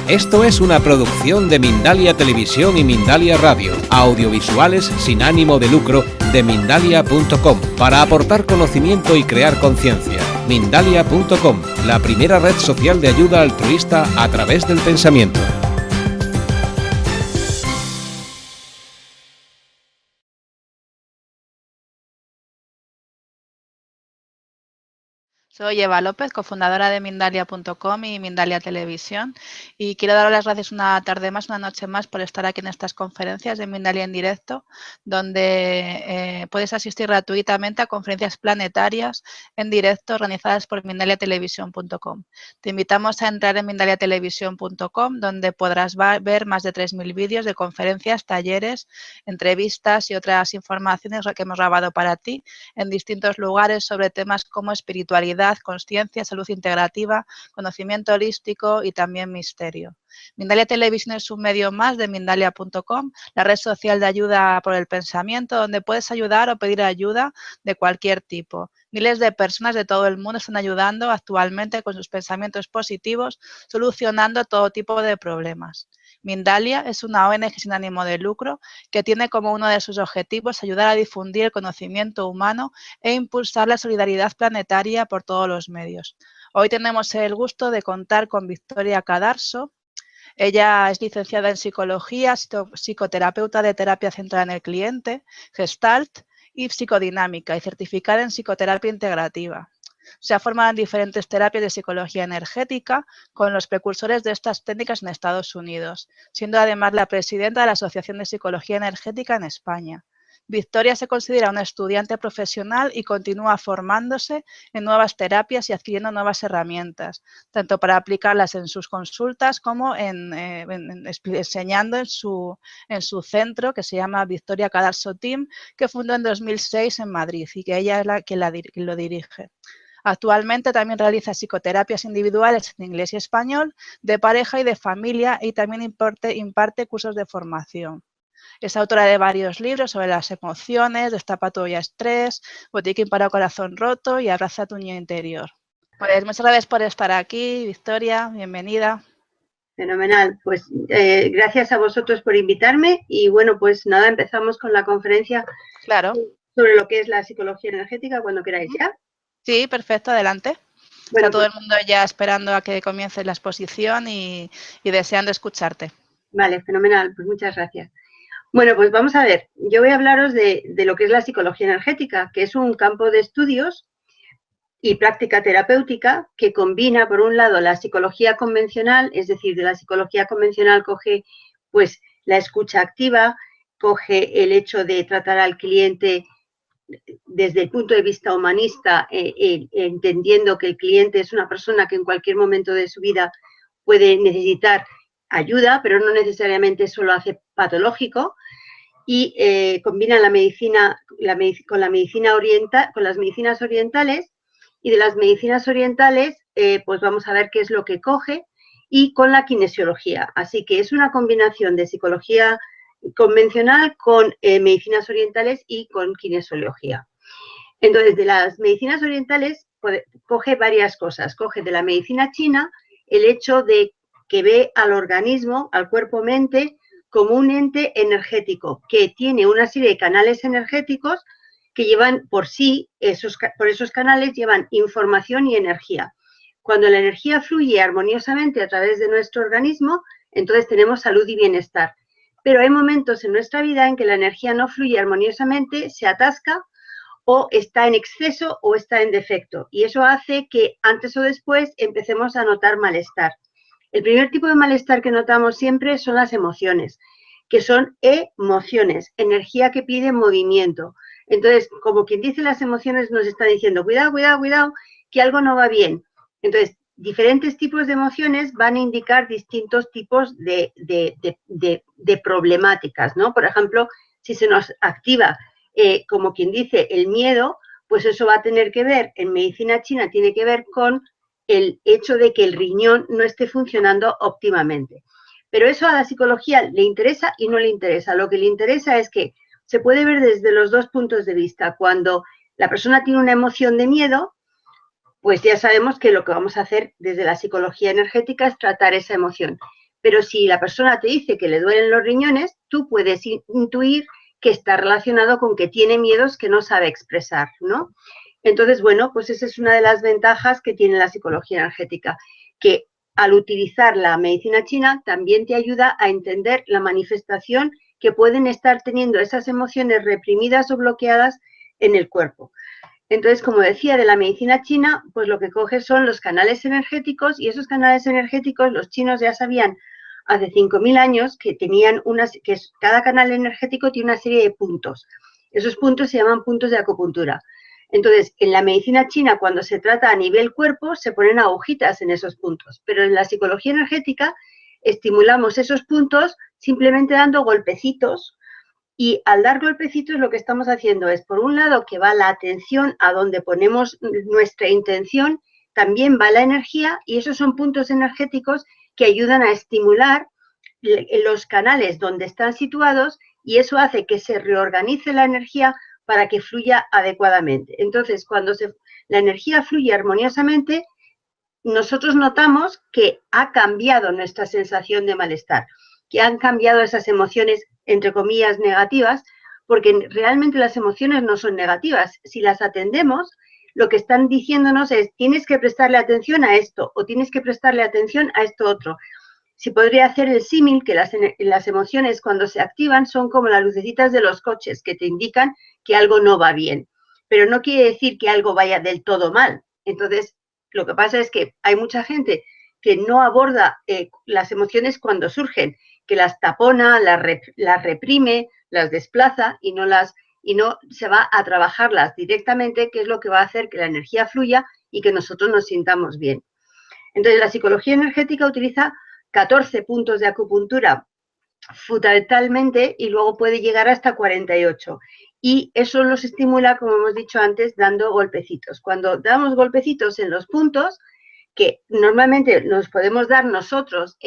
Esto es una producción de Mindalia Televisión y Mindalia Radio, audiovisuales sin ánimo de lucro de Mindalia.com, para aportar conocimiento y crear conciencia. Mindalia.com, la primera red social de ayuda altruista a través del pensamiento. Soy Eva López, cofundadora de Mindalia.com y Mindalia Televisión, y quiero daros las gracias una tarde más, una noche más, por estar aquí en estas conferencias de Mindalia en directo, donde puedes asistir gratuitamente a conferencias planetarias en directo organizadas por MindaliaTelevisión.com. Te invitamos a entrar en MindaliaTelevisión.com, donde podrás ver más de 3.000 vídeos de conferencias, talleres, entrevistas y otras informaciones que hemos grabado para ti en distintos lugares sobre temas como espiritualidad, consciencia, salud integrativa, conocimiento holístico y también misterio. Mindalia Televisión es un medio más de Mindalia.com, la red social de ayuda por el pensamiento, donde puedes ayudar o pedir ayuda de cualquier tipo. Miles de personas de todo el mundo están ayudando actualmente con sus pensamientos positivos, solucionando todo tipo de problemas. Mindalia es una ONG sin ánimo de lucro que tiene como uno de sus objetivos ayudar a difundir el conocimiento humano e impulsar la solidaridad planetaria por todos los medios. Hoy tenemos el gusto de contar con Victoria Cadarso. Ella es licenciada en psicología, psicoterapeuta de terapia centrada en el cliente, Gestalt y psicodinámica, y certificada en psicoterapia integrativa. Se ha formado en diferentes terapias de psicología energética con los precursores de estas técnicas en Estados Unidos, siendo además la presidenta de la Asociación de Psicología Energética en España. Victoria se considera una estudiante profesional y continúa formándose en nuevas terapias y adquiriendo nuevas herramientas, tanto para aplicarlas en sus consultas como enseñando en su centro, que se llama Victoria Cadarso Team, que fundó en 2006 en Madrid y que ella es quien lo dirige. Actualmente también realiza psicoterapias individuales en inglés y español, de pareja y de familia, y también imparte cursos de formación. Es autora de varios libros sobre las emociones, Destapa tu olla estrés, Botiquín para corazón roto y Abraza tu niño interior. Pues muchas gracias por estar aquí, Victoria, bienvenida. Fenomenal, pues gracias a vosotros por invitarme y bueno, pues nada, empezamos con la conferencia. Claro. Sobre lo que es la psicología energética, cuando queráis, ¿ya? Sí, perfecto, adelante. Bueno, está todo el mundo ya esperando a que comience la exposición y deseando escucharte. Vale, fenomenal, pues muchas gracias. Bueno, pues vamos a ver, yo voy a hablaros de lo que es la psicología energética, que es un campo de estudios y práctica terapéutica que combina, por un lado, la psicología convencional, es decir, de la psicología convencional coge pues la escucha activa, coge el hecho de tratar al cliente desde el punto de vista humanista, entendiendo que el cliente es una persona que en cualquier momento de su vida puede necesitar ayuda, pero no necesariamente eso lo hace patológico, y combina la medicina con la medicina oriental, con las medicinas orientales, y de las medicinas orientales pues vamos a ver qué es lo que coge, y con la kinesiología. Así que es una combinación de psicología convencional con medicinas orientales y con kinesiología. Entonces, de las medicinas orientales coge varias cosas. Coge de la medicina china el hecho de que ve al organismo, al cuerpo-mente, como un ente energético que tiene una serie de canales energéticos que llevan por sí, por esos canales llevan información y energía. Cuando la energía fluye armoniosamente a través de nuestro organismo, entonces tenemos salud y bienestar. Pero hay momentos en nuestra vida en que la energía no fluye armoniosamente, se atasca, o está en exceso o está en defecto. Y eso hace que antes o después empecemos a notar malestar. El primer tipo de malestar que notamos siempre son las emociones, que son emociones, energía que pide movimiento. Entonces, como quien dice, las emociones nos están diciendo, cuidado, cuidado, cuidado, que algo no va bien. Entonces, diferentes tipos de emociones van a indicar distintos tipos de problemáticas, ¿no? Por ejemplo, si se nos activa, como quien dice, el miedo, pues eso va a tener que ver, en medicina china tiene que ver con el hecho de que el riñón no esté funcionando óptimamente. Pero eso a la psicología le interesa y no le interesa. Lo que le interesa es que se puede ver desde los dos puntos de vista. Cuando la persona tiene una emoción de miedo, pues ya sabemos que lo que vamos a hacer desde la psicología energética es tratar esa emoción. Pero si la persona te dice que le duelen los riñones, tú puedes intuir que está relacionado con que tiene miedos que no sabe expresar, ¿no? Entonces, bueno, pues esa es una de las ventajas que tiene la psicología energética, que al utilizar la medicina china también te ayuda a entender la manifestación que pueden estar teniendo esas emociones reprimidas o bloqueadas en el cuerpo. Entonces, como decía, de la medicina china, pues lo que coge son los canales energéticos, y esos canales energéticos los chinos ya sabían hace 5.000 años que tenían cada canal energético tiene una serie de puntos. Esos puntos se llaman puntos de acupuntura. Entonces, en la medicina china, cuando se trata a nivel cuerpo, se ponen agujitas en esos puntos, pero en la psicología energética estimulamos esos puntos simplemente dando golpecitos, y al dar golpecitos lo que estamos haciendo es, por un lado, que va la atención a donde ponemos nuestra intención, también va la energía, y esos son puntos energéticos que ayudan a estimular los canales donde están situados, y eso hace que se reorganice la energía para que fluya adecuadamente. Entonces, cuando la energía fluye armoniosamente, nosotros notamos que ha cambiado nuestra sensación de malestar, que han cambiado esas emociones, entre comillas, negativas, porque realmente las emociones no son negativas. Si las atendemos, lo que están diciéndonos es, tienes que prestarle atención a esto, o tienes que prestarle atención a esto otro. Si podría hacer el símil que las emociones, cuando se activan, son como las lucecitas de los coches que te indican que algo no va bien, pero no quiere decir que algo vaya del todo mal. Entonces, lo que pasa es que hay mucha gente que no aborda las emociones cuando surgen, que las tapona, las reprime, las desplaza y no se va a trabajarlas directamente, que es lo que va a hacer que la energía fluya y que nosotros nos sintamos bien. Entonces, la psicología energética utiliza 14 puntos de acupuntura fundamentalmente, y luego puede llegar hasta 48. Y eso los estimula, como hemos dicho antes, dando golpecitos. Cuando damos golpecitos en los puntos, que normalmente nos podemos dar nosotros,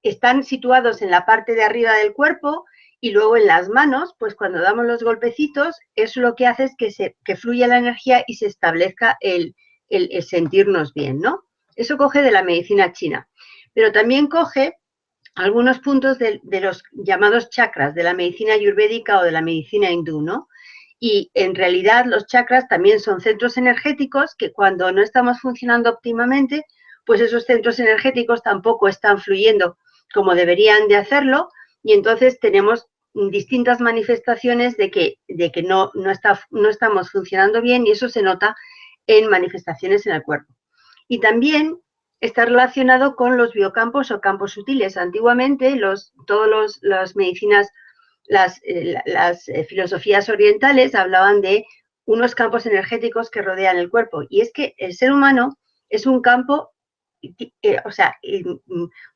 están situados en la parte de arriba del cuerpo, y luego en las manos, pues cuando damos los golpecitos, eso lo que hace es que fluya la energía y se establezca el sentirnos bien, ¿no? Eso coge de la medicina china. Pero también coge algunos puntos de los llamados chakras, de la medicina ayurvédica o de la medicina hindú, ¿no? Y en realidad los chakras también son centros energéticos que cuando no estamos funcionando óptimamente, pues esos centros energéticos tampoco están fluyendo como deberían de hacerlo, y entonces tenemos distintas manifestaciones de que no estamos funcionando bien, y eso se nota en manifestaciones en el cuerpo. Y también está relacionado con los biocampos o campos sutiles. Antiguamente, todas las medicinas, las filosofías orientales hablaban de unos campos energéticos que rodean el cuerpo. Y es que el ser humano es un campo,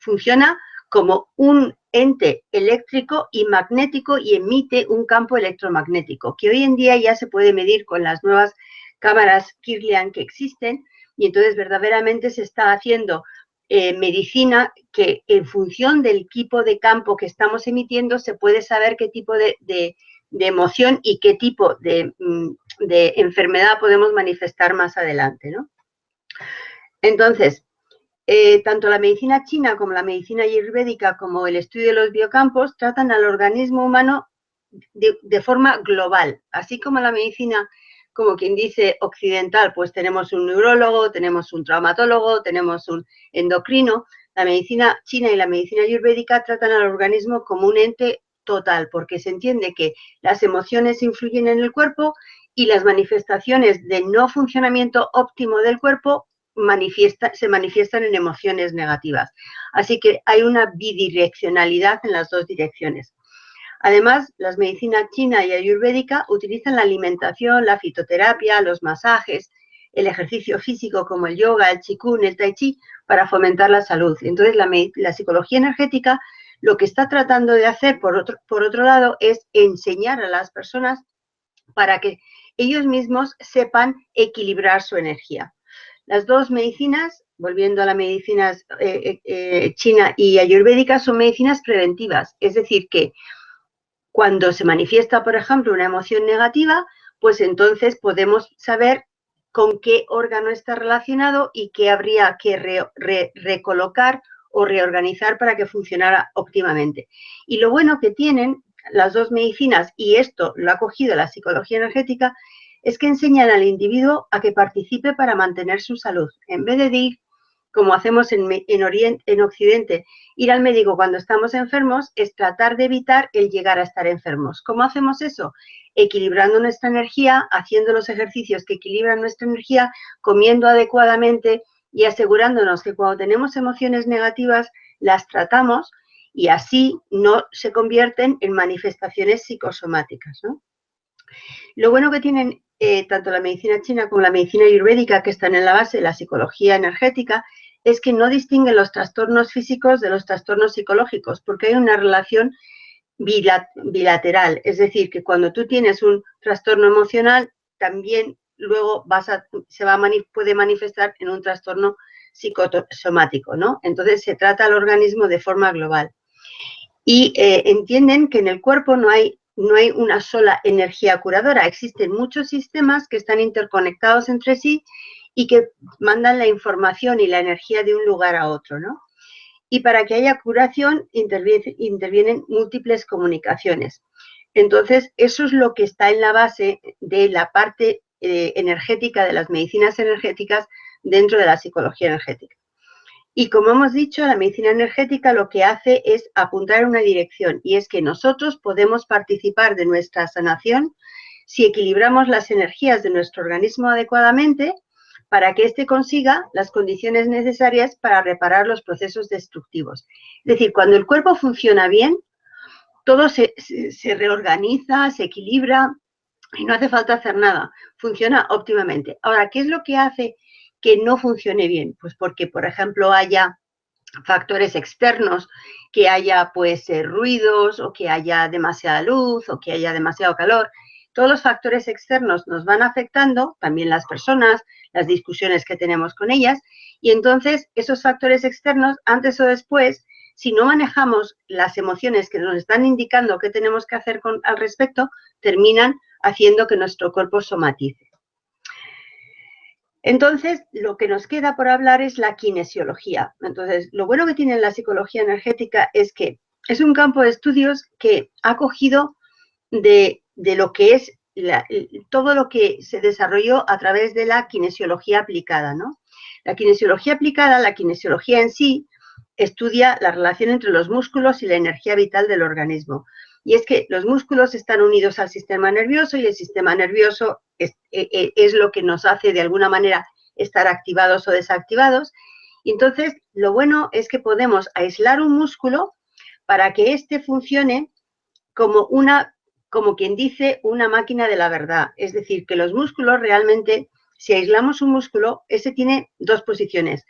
funciona como un ente eléctrico y magnético, y emite un campo electromagnético, que hoy en día ya se puede medir con las nuevas cámaras Kirlian que existen. Y entonces verdaderamente se está haciendo medicina que en función del tipo de campo que estamos emitiendo se puede saber qué tipo de emoción y qué tipo de enfermedad podemos manifestar más adelante, ¿no? Entonces, tanto la medicina china como la medicina ayurvédica, como el estudio de los biocampos, tratan al organismo humano de forma global, así como la medicina, como quien dice, occidental, pues tenemos un neurólogo, tenemos un traumatólogo, tenemos un endocrino. La medicina china y la medicina ayurvédica tratan al organismo como un ente total, porque se entiende que las emociones influyen en el cuerpo y las manifestaciones de no funcionamiento óptimo del cuerpo se manifiestan en emociones negativas. Así que hay una bidireccionalidad en las dos direcciones. Además, las medicinas china y ayurvédica utilizan la alimentación, la fitoterapia, los masajes, el ejercicio físico como el yoga, el qigong, el tai chi, para fomentar la salud. Entonces, la psicología energética lo que está tratando de hacer, por otro lado, es enseñar a las personas para que ellos mismos sepan equilibrar su energía. Las dos medicinas, volviendo a la medicina china y ayurvédica, son medicinas preventivas, es decir, que cuando se manifiesta, por ejemplo, una emoción negativa, pues entonces podemos saber con qué órgano está relacionado y qué habría que recolocar o reorganizar para que funcionara óptimamente. Y lo bueno que tienen las dos medicinas, y esto lo ha cogido la psicología energética, es que enseñan al individuo a que participe para mantener su salud. En vez de ir, como hacemos en Occidente, ir al médico cuando estamos enfermos, es tratar de evitar el llegar a estar enfermos. ¿Cómo hacemos eso? Equilibrando nuestra energía, haciendo los ejercicios que equilibran nuestra energía, comiendo adecuadamente y asegurándonos que cuando tenemos emociones negativas las tratamos y así no se convierten en manifestaciones psicosomáticas, ¿no? Lo bueno que tienen tanto la medicina china como la medicina ayurvédica, que están en la base de la psicología energética, es que no distinguen los trastornos físicos de los trastornos psicológicos, porque hay una relación bilateral, es decir, que cuando tú tienes un trastorno emocional, también luego puede manifestar en un trastorno psicosomático, ¿no? Entonces se trata al organismo de forma global. Y entienden que en el cuerpo no hay una sola energía curadora, existen muchos sistemas que están interconectados entre sí y que mandan la información y la energía de un lugar a otro, ¿no? Y para que haya curación intervienen múltiples comunicaciones. Entonces, eso es lo que está en la base de la parte energética de las medicinas energéticas dentro de la psicología energética. Y como hemos dicho, la medicina energética lo que hace es apuntar en una dirección, y es que nosotros podemos participar de nuestra sanación si equilibramos las energías de nuestro organismo adecuadamente para que éste consiga las condiciones necesarias para reparar los procesos destructivos. Es decir, cuando el cuerpo funciona bien, todo se reorganiza, se equilibra y no hace falta hacer nada, funciona óptimamente. Ahora, ¿qué es lo que hace que no funcione bien? Pues porque, por ejemplo, haya factores externos, que haya pues ruidos o que haya demasiada luz o que haya demasiado calor. Todos los factores externos nos van afectando, también las personas, las discusiones que tenemos con ellas, y entonces esos factores externos, antes o después, si no manejamos las emociones que nos están indicando qué tenemos que hacer al respecto, terminan haciendo que nuestro cuerpo somatice. Entonces, lo que nos queda por hablar es la kinesiología. Entonces, lo bueno que tiene la psicología energética es que es un campo de estudios que ha cogido de lo que es todo lo que se desarrolló a través de la kinesiología aplicada, ¿no? La kinesiología aplicada, la kinesiología en sí, estudia la relación entre los músculos y la energía vital del organismo. Y es que los músculos están unidos al sistema nervioso y el sistema nervioso es lo que nos hace de alguna manera estar activados o desactivados. Y entonces, lo bueno es que podemos aislar un músculo para que éste funcione como quien dice, una máquina de la verdad. Es decir, que los músculos realmente, si aislamos un músculo, ese tiene dos posiciones.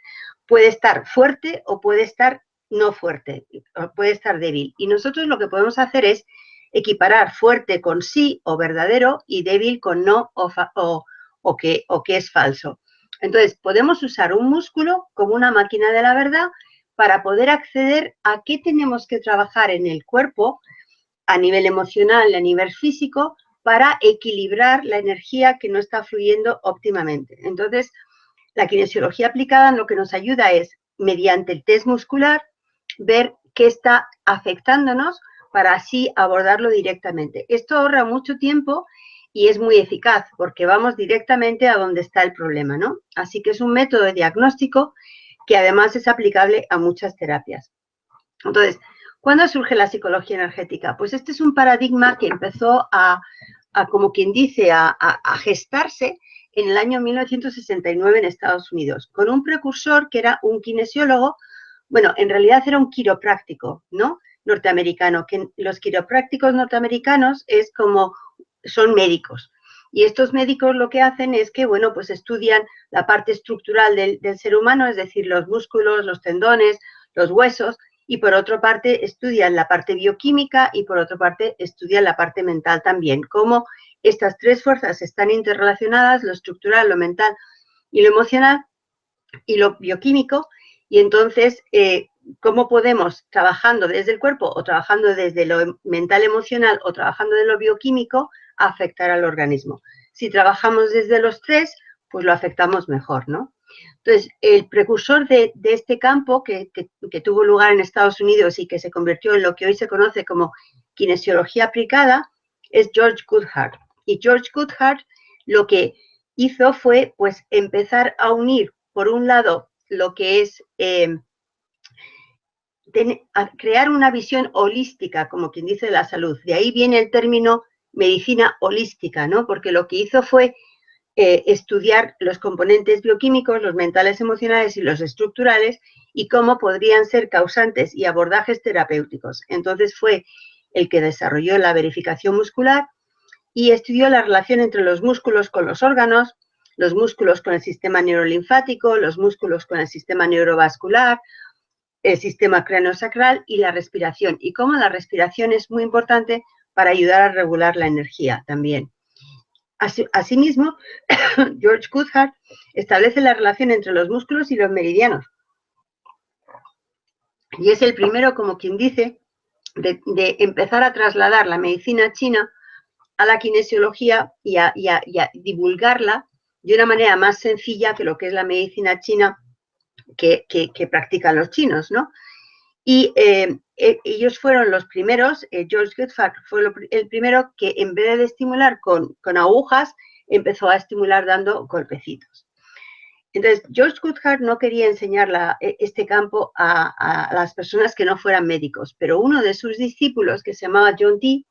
Puede estar fuerte o puede estar no fuerte, o puede estar débil. Y nosotros lo que podemos hacer es equiparar fuerte con sí o verdadero y débil con no o que es falso. Entonces, podemos usar un músculo como una máquina de la verdad para poder acceder a qué tenemos que trabajar en el cuerpo a nivel emocional, a nivel físico, para equilibrar la energía que no está fluyendo óptimamente. Entonces, la kinesiología aplicada lo que nos ayuda es, mediante el test muscular, ver qué está afectándonos para así abordarlo directamente. Esto ahorra mucho tiempo y es muy eficaz porque vamos directamente a donde está el problema, ¿no? Así que es un método de diagnóstico que además es aplicable a muchas terapias. Entonces, ¿cuándo surge la psicología energética? Pues este es un paradigma que empezó como quien dice, a gestarse en el año 1969 en Estados Unidos, con un precursor que era un kinesiólogo, bueno, en realidad era un quiropráctico, ¿no? Norteamericano, que los quiroprácticos norteamericanos son médicos. Y estos médicos lo que hacen es que, bueno, pues estudian la parte estructural del ser humano, es decir, los músculos, los tendones, los huesos, y por otra parte estudian la parte bioquímica y por otra parte estudian la parte mental también, cómo estas tres fuerzas están interrelacionadas, lo estructural, lo mental y lo emocional y lo bioquímico, y entonces cómo podemos, trabajando desde el cuerpo o trabajando desde lo mental emocional o trabajando de lo bioquímico, afectar al organismo. Si trabajamos desde los tres, pues lo afectamos mejor, ¿no? Entonces, el precursor de este campo que tuvo lugar en Estados Unidos y que se convirtió en lo que hoy se conoce como kinesiología aplicada es George Goodhart. Y George Goodhart lo que hizo fue pues empezar a unir, por un lado, lo que es a crear una visión holística, como quien dice, de la salud. De ahí viene el término medicina holística, ¿no? Porque lo que hizo fue estudiar los componentes bioquímicos, los mentales, emocionales y los estructurales y cómo podrían ser causantes y abordajes terapéuticos. Entonces fue el que desarrolló la verificación muscular y estudió la relación entre los músculos con los órganos, los músculos con el sistema neurolinfático, los músculos con el sistema neurovascular, el sistema craneosacral y la respiración, y cómo la respiración es muy importante para ayudar a regular la energía también. Asimismo, George Goodhart establece la relación entre los músculos y los meridianos. Y es el primero, como quien dice, de empezar a trasladar la medicina china a la kinesiología y a divulgarla de una manera más sencilla que lo que es la medicina china que practican los chinos, ¿no? Y ellos fueron los primeros, George Goodhart fue el primero que en vez de estimular con agujas, empezó a estimular dando golpecitos. Entonces, George Goodhart no quería enseñar este campo a las personas que no fueran médicos, pero uno de sus discípulos, que se llamaba John Dee,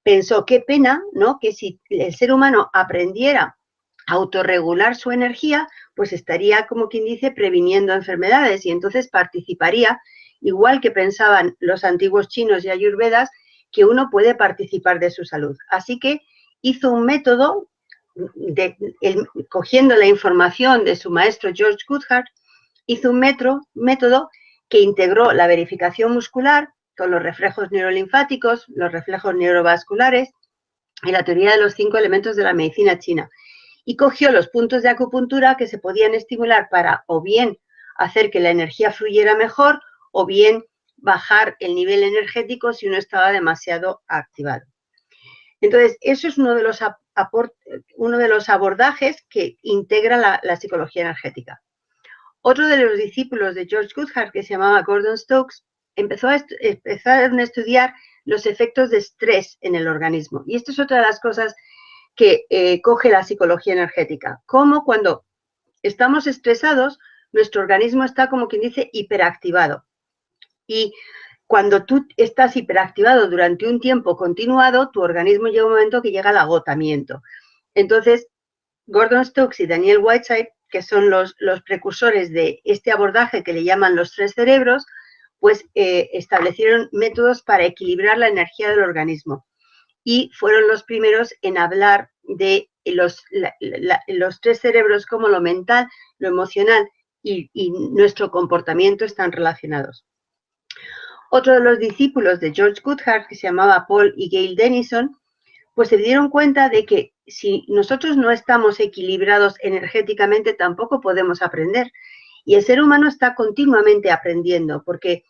pensó, qué pena, ¿no?, que si el ser humano aprendiera a autorregular su energía, pues estaría, como quien dice, previniendo enfermedades y entonces participaría, igual que pensaban los antiguos chinos y ayurvedas, que uno puede participar de su salud. Así que hizo un método, cogiendo la información de su maestro George Goodhart, hizo un método que integró la verificación muscular con los reflejos neurolinfáticos, los reflejos neurovasculares y la teoría de los 5 elementos de la medicina china. Y cogió los puntos de acupuntura que se podían estimular para o bien hacer que la energía fluyera mejor o bien bajar el nivel energético si uno estaba demasiado activado. Entonces, eso es uno de los abordajes que integra la psicología energética. Otro de los discípulos de George Goodhart, que se llamaba Gordon Stokes, empezaron a estudiar los efectos de estrés en el organismo. Y esto es otra de las cosas que coge la psicología energética. Cómo cuando estamos estresados, nuestro organismo está, como quien dice, hiperactivado. Y cuando tú estás hiperactivado durante un tiempo continuado, tu organismo llega un momento que llega al agotamiento. Entonces, Gordon Stokes y Daniel Whiteside, que son los precursores de este abordaje que le llaman los 3 cerebros, pues establecieron métodos para equilibrar la energía del organismo. Y fueron los primeros en hablar de los 3 cerebros, como lo mental, lo emocional y nuestro comportamiento están relacionados. Otro de los discípulos de George Goodhart, que se llamaba Paul y Gail Denison, pues se dieron cuenta de que si nosotros no estamos equilibrados energéticamente, tampoco podemos aprender. Y el ser humano está continuamente aprendiendo, porque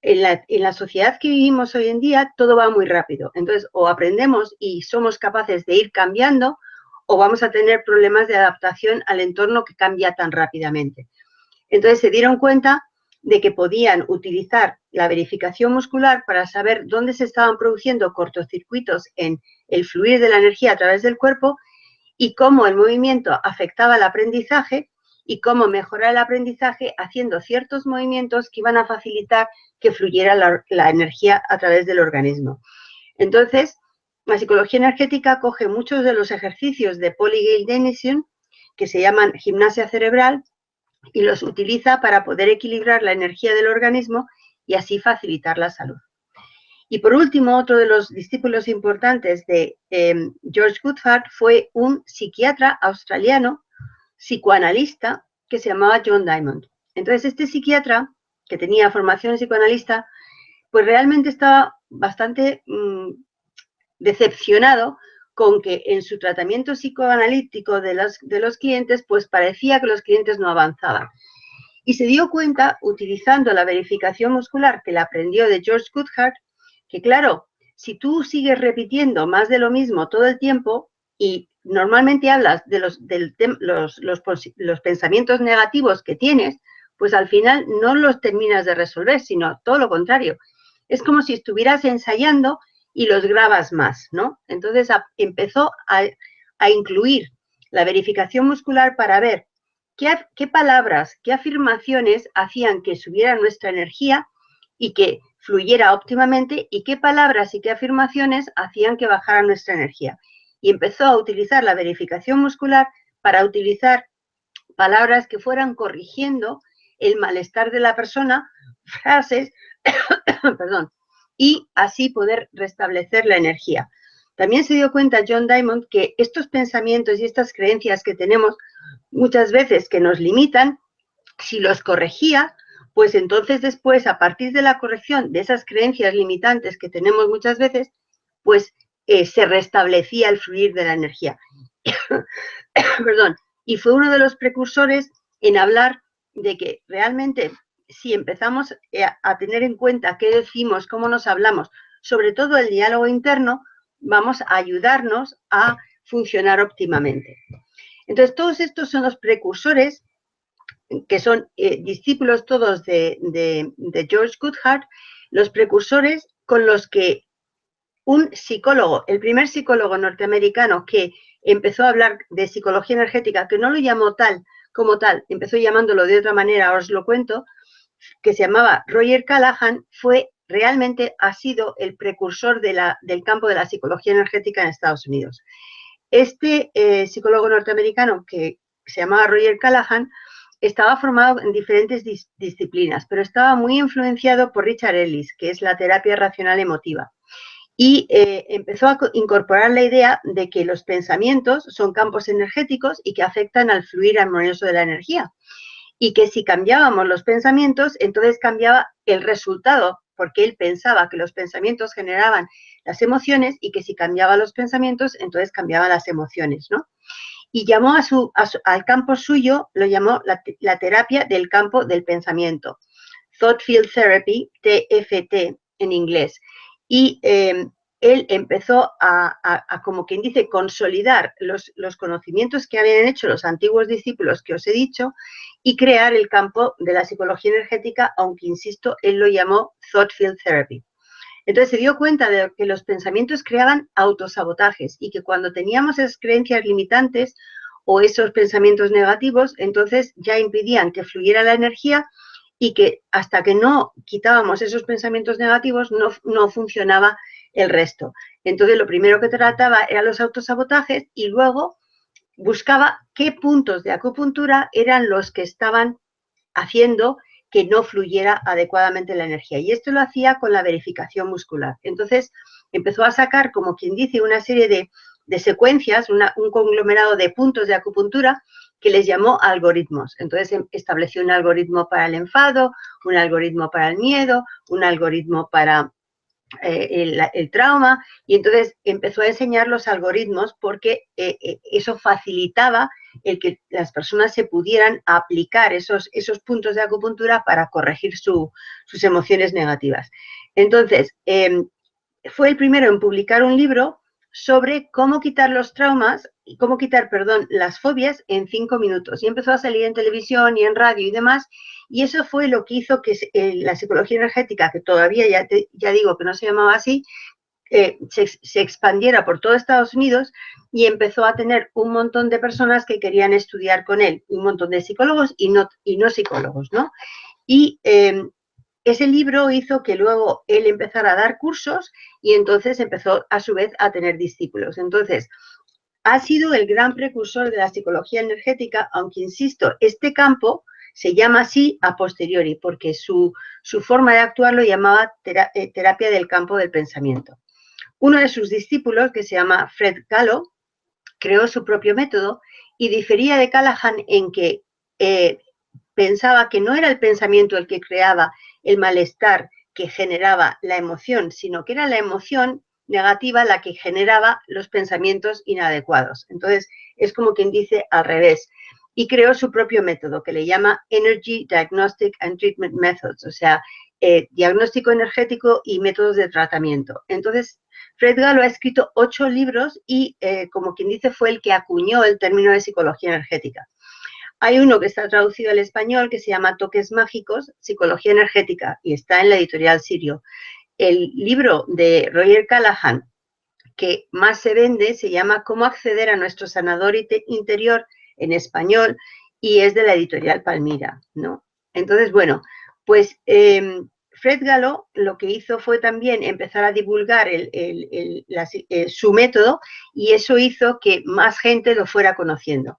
en la sociedad que vivimos hoy en día todo va muy rápido. Entonces, o aprendemos y somos capaces de ir cambiando, o vamos a tener problemas de adaptación al entorno que cambia tan rápidamente. Entonces, se dieron cuenta de que podían utilizar la verificación muscular para saber dónde se estaban produciendo cortocircuitos en el fluir de la energía a través del cuerpo y cómo el movimiento afectaba el aprendizaje y cómo mejorar el aprendizaje haciendo ciertos movimientos que iban a facilitar que fluyera la energía a través del organismo. Entonces, la psicología energética coge muchos de los ejercicios de Paul y Gail Denison, que se llaman gimnasia cerebral, y los utiliza para poder equilibrar la energía del organismo y así facilitar la salud. Y por último, otro de los discípulos importantes de George Goodhart fue un psiquiatra australiano, psicoanalista, que se llamaba John Diamond. Entonces, este psiquiatra, que tenía formación psicoanalista, pues realmente estaba bastante decepcionado con que en su tratamiento psicoanalítico de los clientes, pues parecía que los clientes no avanzaban. Y se dio cuenta, utilizando la verificación muscular que le aprendió de George Goodhart, que claro, si tú sigues repitiendo más de lo mismo todo el tiempo y normalmente hablas de los pensamientos negativos que tienes, pues al final no los terminas de resolver, sino todo lo contrario. Es como si estuvieras ensayando y los grabas más, ¿no? Entonces empezó a incluir la verificación muscular para ver qué palabras, qué afirmaciones hacían que subiera nuestra energía y que fluyera óptimamente, y qué palabras y qué afirmaciones hacían que bajara nuestra energía. Y empezó a utilizar la verificación muscular para utilizar palabras que fueran corrigiendo el malestar de la persona, frases, perdón, y así poder restablecer la energía. También se dio cuenta John Diamond que estos pensamientos y estas creencias que tenemos muchas veces que nos limitan, si los corregía, pues entonces después, a partir de la corrección de esas creencias limitantes que tenemos muchas veces, pues se restablecía el fluir de la energía. Perdón. Y fue uno de los precursores en hablar de que realmente si empezamos a tener en cuenta qué decimos, cómo nos hablamos, sobre todo el diálogo interno, vamos a ayudarnos a funcionar óptimamente. Entonces, todos estos son los precursores que son discípulos todos de George Goodhart, los precursores con los que un psicólogo, el primer psicólogo norteamericano que empezó a hablar de psicología energética, que no lo llamó tal como tal, empezó llamándolo de otra manera, os lo cuento, que se llamaba Roger Callahan, ha sido el precursor del campo de la psicología energética en Estados Unidos. Este psicólogo norteamericano que se llamaba Roger Callahan estaba formado en diferentes disciplinas, pero estaba muy influenciado por Richard Ellis, que es la terapia racional emotiva. Y empezó a incorporar la idea de que los pensamientos son campos energéticos y que afectan al fluir armonioso de la energía. Y que si cambiábamos los pensamientos, entonces cambiaba el resultado, porque él pensaba que los pensamientos generaban las emociones y que si cambiaba los pensamientos, entonces cambiaban las emociones, ¿no? Y llamó al campo suyo, lo llamó la terapia del campo del pensamiento, Thought Field Therapy, TFT en inglés. Y él empezó a, como quien dice, consolidar los conocimientos que habían hecho los antiguos discípulos que os he dicho y crear el campo de la psicología energética, aunque, insisto, él lo llamó Thought Field Therapy. Entonces se dio cuenta de que los pensamientos creaban autosabotajes y que cuando teníamos esas creencias limitantes o esos pensamientos negativos, entonces ya impidían que fluyera la energía y que hasta que no quitábamos esos pensamientos negativos no funcionaba el resto. Entonces lo primero que trataba eran los autosabotajes y luego buscaba qué puntos de acupuntura eran los que estaban haciendo que no fluyera adecuadamente la energía. Y esto lo hacía con la verificación muscular. Entonces empezó a sacar, como quien dice, una serie de secuencias, un conglomerado de puntos de acupuntura que les llamó algoritmos. Entonces estableció un algoritmo para el enfado, un algoritmo para el miedo, un algoritmo para el trauma, y entonces empezó a enseñar los algoritmos porque eso facilitaba el que las personas se pudieran aplicar esos puntos de acupuntura para corregir sus emociones negativas. Entonces, fue el primero en publicar un libro sobre cómo quitar los traumas, cómo quitar, perdón, las fobias en 5 minutos. Y empezó a salir en televisión y en radio y demás, y eso fue lo que hizo que la psicología energética, que todavía ya digo que no se llamaba así, se expandiera por todo Estados Unidos y empezó a tener un montón de personas que querían estudiar con él, un montón de psicólogos y no psicólogos, ¿no? Y ese libro hizo que luego él empezara a dar cursos y entonces empezó a su vez a tener discípulos. Entonces, ha sido el gran precursor de la psicología energética, aunque insisto, este campo se llama así a posteriori, porque su forma de actuar lo llamaba terapia del campo del pensamiento. Uno de sus discípulos, que se llama Fred Gallo, creó su propio método y difería de Callahan en que pensaba que no era el pensamiento el que creaba el malestar que generaba la emoción, sino que era la emoción negativa la que generaba los pensamientos inadecuados. Entonces, es como quien dice al revés. Y creó su propio método que le llama Energy Diagnostic and Treatment Methods, o sea, diagnóstico energético y métodos de tratamiento. Entonces, Fred Gallo ha escrito 8 libros y, como quien dice, fue el que acuñó el término de psicología energética. Hay uno que está traducido al español que se llama Toques Mágicos, Psicología Energética, y está en la editorial Sirio. El libro de Roger Callahan, que más se vende, se llama Cómo acceder a nuestro sanador interior, en español, y es de la editorial Palmira, ¿no? Entonces, bueno, pues Fred Gallo lo que hizo fue también empezar a divulgar su método, y eso hizo que más gente lo fuera conociendo.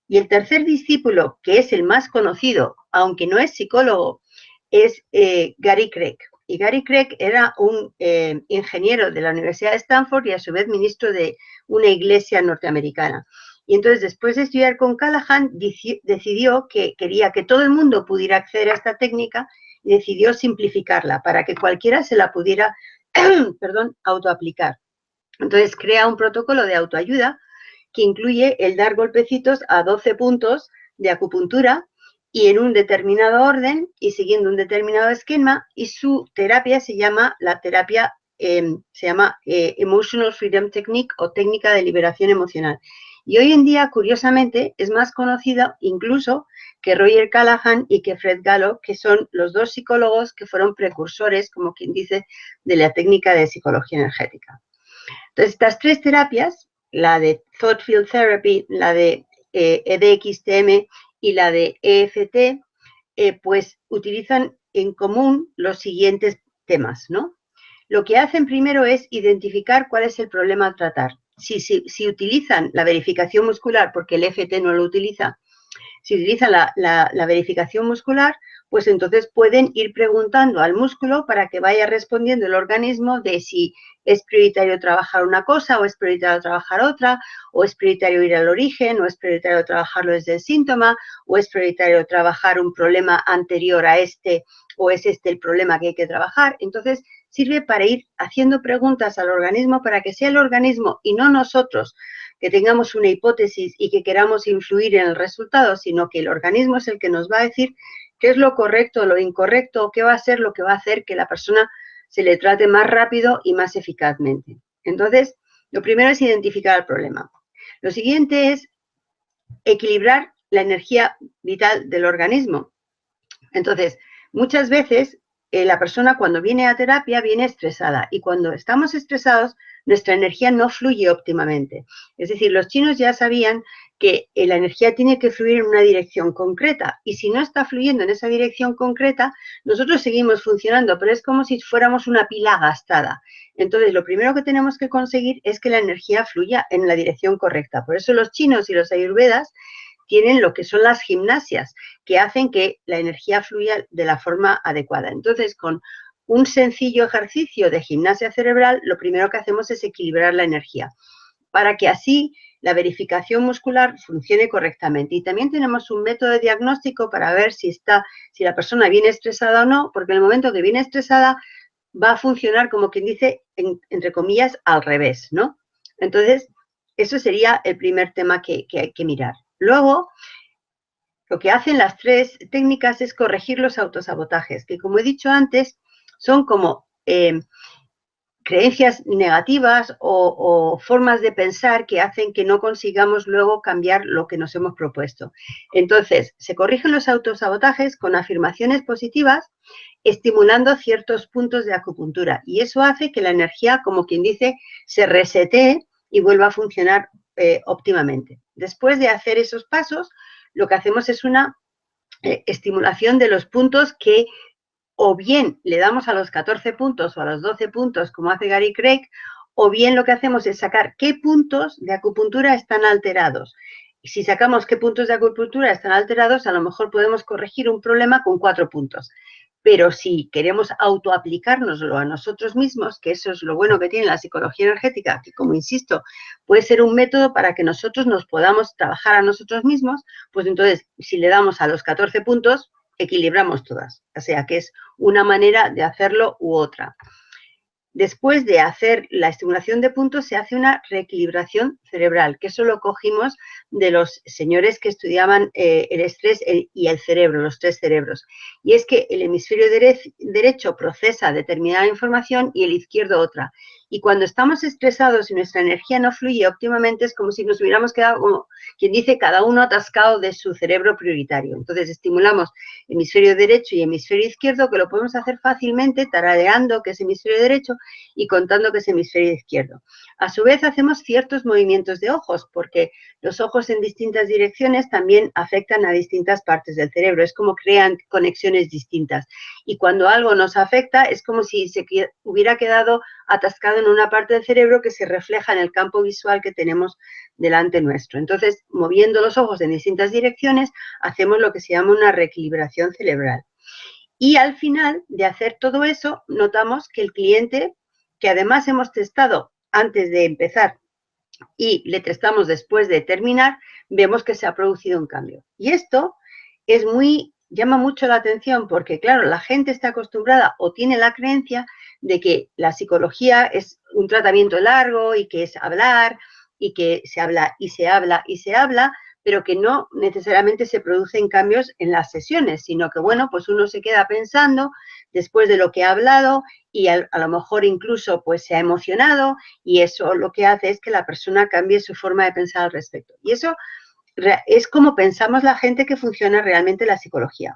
Y el tercer discípulo, que es el más conocido, aunque no es psicólogo, es Gary Craig. Y Gary Craig era un ingeniero de la Universidad de Stanford y a su vez ministro de una iglesia norteamericana. Y entonces, después de estudiar con Callahan, decidió que quería que todo el mundo pudiera acceder a esta técnica y decidió simplificarla para que cualquiera se la pudiera autoaplicar. Entonces, crea un protocolo de autoayuda que incluye el dar golpecitos a 12 puntos de acupuntura y en un determinado orden y siguiendo un determinado esquema, y su terapia se llama Emotional Freedom Technique o técnica de liberación emocional. Y hoy en día, curiosamente, es más conocida incluso que Roger Callahan y que Fred Gallo, que son los dos psicólogos que fueron precursores, como quien dice, de la técnica de psicología energética. Entonces, estas 3 terapias, la de Thought Field Therapy, la de EDXTM y la de EFT, pues utilizan en común los siguientes temas, ¿no? Lo que hacen primero es identificar cuál es el problema a tratar. Si utilizan la verificación muscular, porque el EFT no lo utiliza, si utilizan la verificación muscular, pues entonces pueden ir preguntando al músculo para que vaya respondiendo el organismo de si es prioritario trabajar una cosa o es prioritario trabajar otra, o es prioritario ir al origen, o es prioritario trabajarlo desde el síntoma, o es prioritario trabajar un problema anterior a este, o es este el problema que hay que trabajar. Entonces, sirve para ir haciendo preguntas al organismo para que sea el organismo y no nosotros que tengamos una hipótesis y que queramos influir en el resultado, sino que el organismo es el que nos va a decir qué es lo correcto, lo incorrecto, qué va a ser lo que va a hacer que la persona se le trate más rápido y más eficazmente. Entonces, lo primero es identificar el problema. Lo siguiente es equilibrar la energía vital del organismo. Entonces, muchas veces la persona cuando viene a terapia viene estresada, y cuando estamos estresados nuestra energía no fluye óptimamente. Es decir, los chinos ya sabían que la energía tiene que fluir en una dirección concreta, y si no está fluyendo en esa dirección concreta, nosotros seguimos funcionando, pero es como si fuéramos una pila gastada. Entonces, lo primero que tenemos que conseguir es que la energía fluya en la dirección correcta. Por eso los chinos y los ayurvedas tienen lo que son las gimnasias, que hacen que la energía fluya de la forma adecuada. Entonces, con un sencillo ejercicio de gimnasia cerebral, lo primero que hacemos es equilibrar la energía, para que así la verificación muscular funcione correctamente. Y también tenemos un método de diagnóstico para ver si la persona viene estresada o no, porque en el momento que viene estresada va a funcionar, como quien dice, entre comillas, al revés, ¿no? Entonces, eso sería el primer tema que hay que mirar. Luego, lo que hacen las 3 técnicas es corregir los autosabotajes, que, como he dicho antes, son como creencias negativas o formas de pensar que hacen que no consigamos luego cambiar lo que nos hemos propuesto. Entonces, se corrigen los autosabotajes con afirmaciones positivas, estimulando ciertos puntos de acupuntura, y eso hace que la energía, como quien dice, se resetee y vuelva a funcionar óptimamente. Después de hacer esos pasos, lo que hacemos es una estimulación de los puntos que o bien le damos a los 14 puntos o a los 12 puntos, como hace Gary Craig, o bien lo que hacemos es sacar qué puntos de acupuntura están alterados. Y si sacamos qué puntos de acupuntura están alterados, a lo mejor podemos corregir un problema con 4 puntos. Pero si queremos autoaplicárnoslo a nosotros mismos, que eso es lo bueno que tiene la psicología energética, que, como insisto, puede ser un método para que nosotros nos podamos trabajar a nosotros mismos, pues entonces, si le damos a los 14 puntos, equilibramos todas. O sea, que es una manera de hacerlo u otra. Después de hacer la estimulación de puntos, se hace una reequilibración cerebral, que eso lo cogimos de los señores que estudiaban el estrés y el cerebro, los 3 cerebros. Y es que el hemisferio derecho procesa determinada información y el izquierdo otra. Y cuando estamos estresados y nuestra energía no fluye óptimamente, es como si nos hubiéramos quedado, como quien dice, cada uno atascado de su cerebro prioritario. Entonces estimulamos hemisferio derecho y hemisferio izquierdo, que lo podemos hacer fácilmente tarareando que es hemisferio derecho y contando que es hemisferio izquierdo. A su vez hacemos ciertos movimientos de ojos, porque los ojos en distintas direcciones también afectan a distintas partes del cerebro, es como crean conexiones distintas. Y cuando algo nos afecta es como si se hubiera quedado atascado en una parte del cerebro que se refleja en el campo visual que tenemos delante nuestro. Entonces, moviendo los ojos en distintas direcciones, hacemos lo que se llama una reequilibración cerebral. Y al final de hacer todo eso, notamos que el cliente, que además hemos testado antes de empezar y le testamos después de terminar, vemos que se ha producido un cambio. Y esto es llama mucho la atención porque, claro, la gente está acostumbrada o tiene la creencia de que la psicología es un tratamiento largo y que es hablar y que se habla y se habla y se habla, pero que no necesariamente se producen cambios en las sesiones, sino que, bueno, pues uno se queda pensando después de lo que ha hablado y a lo mejor incluso pues se ha emocionado y eso lo que hace es que la persona cambie su forma de pensar al respecto. Y eso es como pensamos la gente que funciona realmente la psicología.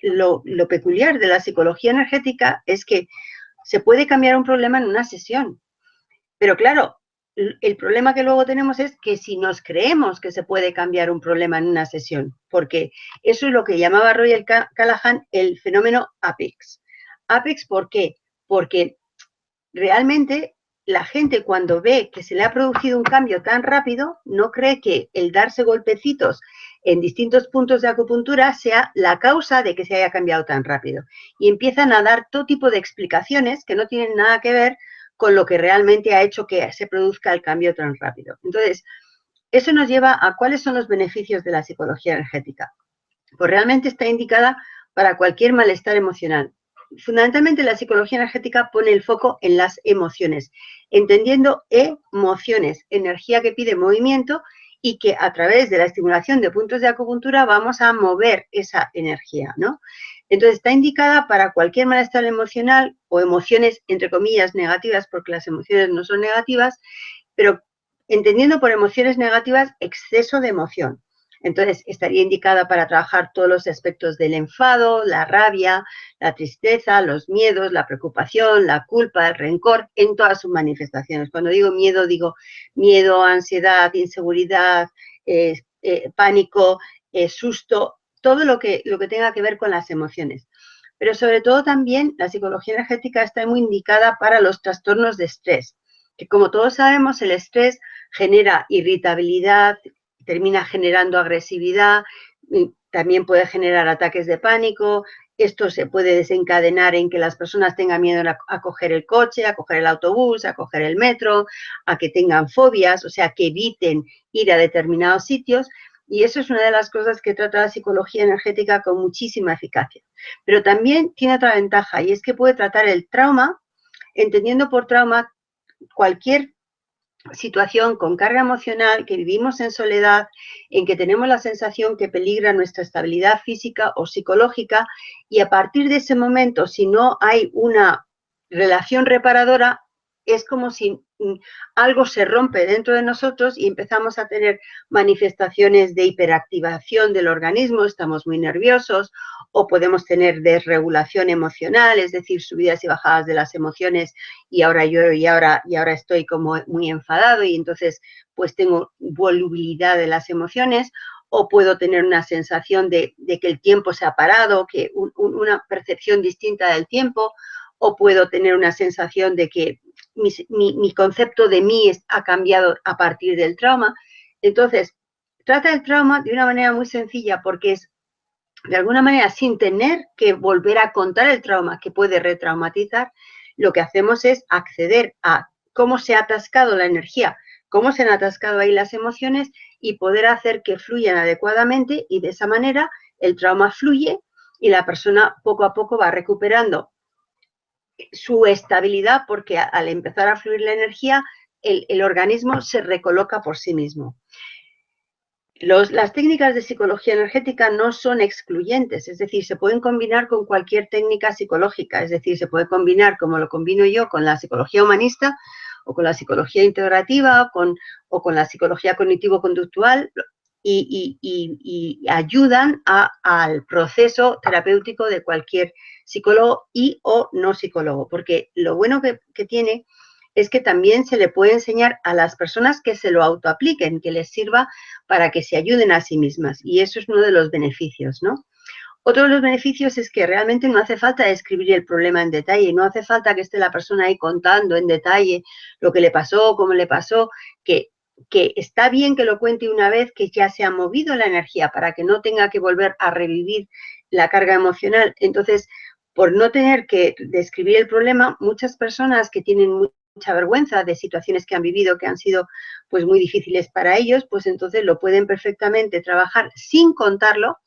Lo peculiar de la psicología energética es que se puede cambiar un problema en una sesión, pero claro, el problema que luego tenemos es que si nos creemos que se puede cambiar un problema en una sesión, porque eso es lo que llamaba Royal Callahan el fenómeno Apex. Apex, ¿por qué? Porque realmente la gente cuando ve que se le ha producido un cambio tan rápido, no cree que el darse golpecitos en distintos puntos de acupuntura sea la causa de que se haya cambiado tan rápido. Y empiezan a dar todo tipo de explicaciones que no tienen nada que ver con lo que realmente ha hecho que se produzca el cambio tan rápido. Entonces, eso nos lleva a cuáles son los beneficios de la psicología energética. Pues realmente está indicada para cualquier malestar emocional. Fundamentalmente la psicología energética pone el foco en las emociones, entendiendo emociones, energía que pide movimiento y que a través de la estimulación de puntos de acupuntura vamos a mover esa energía, ¿no? Entonces está indicada para cualquier malestar emocional o emociones, entre comillas, negativas, porque las emociones no son negativas, pero entendiendo por emociones negativas exceso de emoción. Entonces, estaría indicada para trabajar todos los aspectos del enfado, la rabia, la tristeza, los miedos, la preocupación, la culpa, el rencor, en todas sus manifestaciones. Cuando digo miedo, ansiedad, inseguridad, pánico, susto, todo lo que tenga que ver con las emociones. Pero sobre todo también la psicología energética está muy indicada para los trastornos de estrés, que como todos sabemos el estrés genera irritabilidad, termina generando agresividad, también puede generar ataques de pánico, esto se puede desencadenar en que las personas tengan miedo a coger el coche, a coger el autobús, a coger el metro, a que tengan fobias, o sea, que eviten ir a determinados sitios. Y eso es una de las cosas que trata la psicología energética con muchísima eficacia. Pero también tiene otra ventaja y es que puede tratar el trauma, entendiendo por trauma cualquier situación con carga emocional, que vivimos en soledad, en que tenemos la sensación que peligra nuestra estabilidad física o psicológica y a partir de ese momento, si no hay una relación reparadora, es como si algo se rompe dentro de nosotros y empezamos a tener manifestaciones de hiperactivación del organismo, estamos muy nerviosos o podemos tener desregulación emocional, es decir, subidas y bajadas de las emociones y ahora lloro y ahora estoy como muy enfadado y entonces pues tengo volubilidad de las emociones o puedo tener una sensación de que el tiempo se ha parado, que una percepción distinta del tiempo o puedo tener una sensación de que mi concepto de mí ha cambiado a partir del trauma. Entonces, trata el trauma de una manera muy sencilla porque es, de alguna manera, sin tener que volver a contar el trauma que puede retraumatizar, lo que hacemos es acceder a cómo se ha atascado la energía, cómo se han atascado ahí las emociones y poder hacer que fluyan adecuadamente y de esa manera el trauma fluye y la persona poco a poco va recuperando su estabilidad, porque al empezar a fluir la energía, el organismo se recoloca por sí mismo. Las técnicas de psicología energética no son excluyentes, es decir, se pueden combinar con cualquier técnica psicológica, es decir, se puede combinar, como lo combino yo, con la psicología humanista o con la psicología integrativa o con la psicología cognitivo-conductual y ayudan al proceso terapéutico de cualquier psicólogo y o no psicólogo, porque lo bueno que tiene es que también se le puede enseñar a las personas que se lo autoapliquen, que les sirva para que se ayuden a sí mismas. Y eso es uno de los beneficios, ¿no? Otro de los beneficios es que realmente no hace falta describir el problema en detalle, no hace falta que esté la persona ahí contando en detalle lo que le pasó, cómo le pasó, que está bien que lo cuente una vez que ya se ha movido la energía para que no tenga que volver a revivir la carga emocional. Entonces, por no tener que describir el problema, muchas personas que tienen mucha vergüenza de situaciones que han vivido que han sido pues muy difíciles para ellos, pues entonces lo pueden perfectamente trabajar sin contarlo,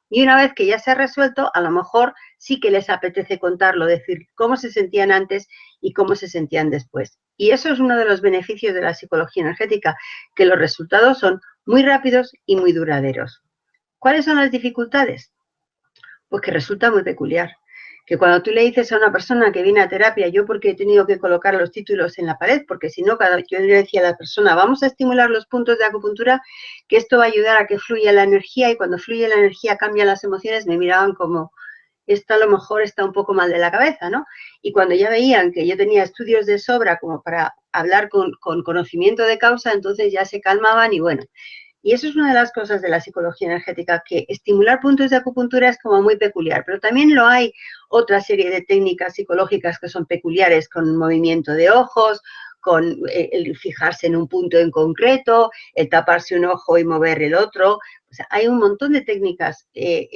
y una vez que ya se ha resuelto, a lo mejor sí que les apetece contarlo, decir cómo se sentían antes y cómo se sentían después. Y eso es uno de los beneficios de la psicología energética, que los resultados son muy rápidos y muy duraderos. ¿Cuáles son las dificultades? Pues que resulta muy peculiar. Que cuando tú le dices a una persona que viene a terapia, yo porque he tenido que colocar los títulos en la pared, porque si no, yo le decía a la persona, vamos a estimular los puntos de acupuntura, que esto va a ayudar a que fluya la energía, y cuando fluye la energía cambian las emociones, me miraban como, esto a lo mejor está un poco mal de la cabeza, ¿no? Y cuando ya veían que yo tenía estudios de sobra como para hablar con conocimiento de causa, entonces ya se calmaban y bueno. Y eso es una de las cosas de la psicología energética, que estimular puntos de acupuntura es como muy peculiar, pero también lo hay otra serie de técnicas psicológicas que son peculiares, con movimiento de ojos, con el fijarse en un punto en concreto, el taparse un ojo y mover el otro. O sea, hay un montón de técnicas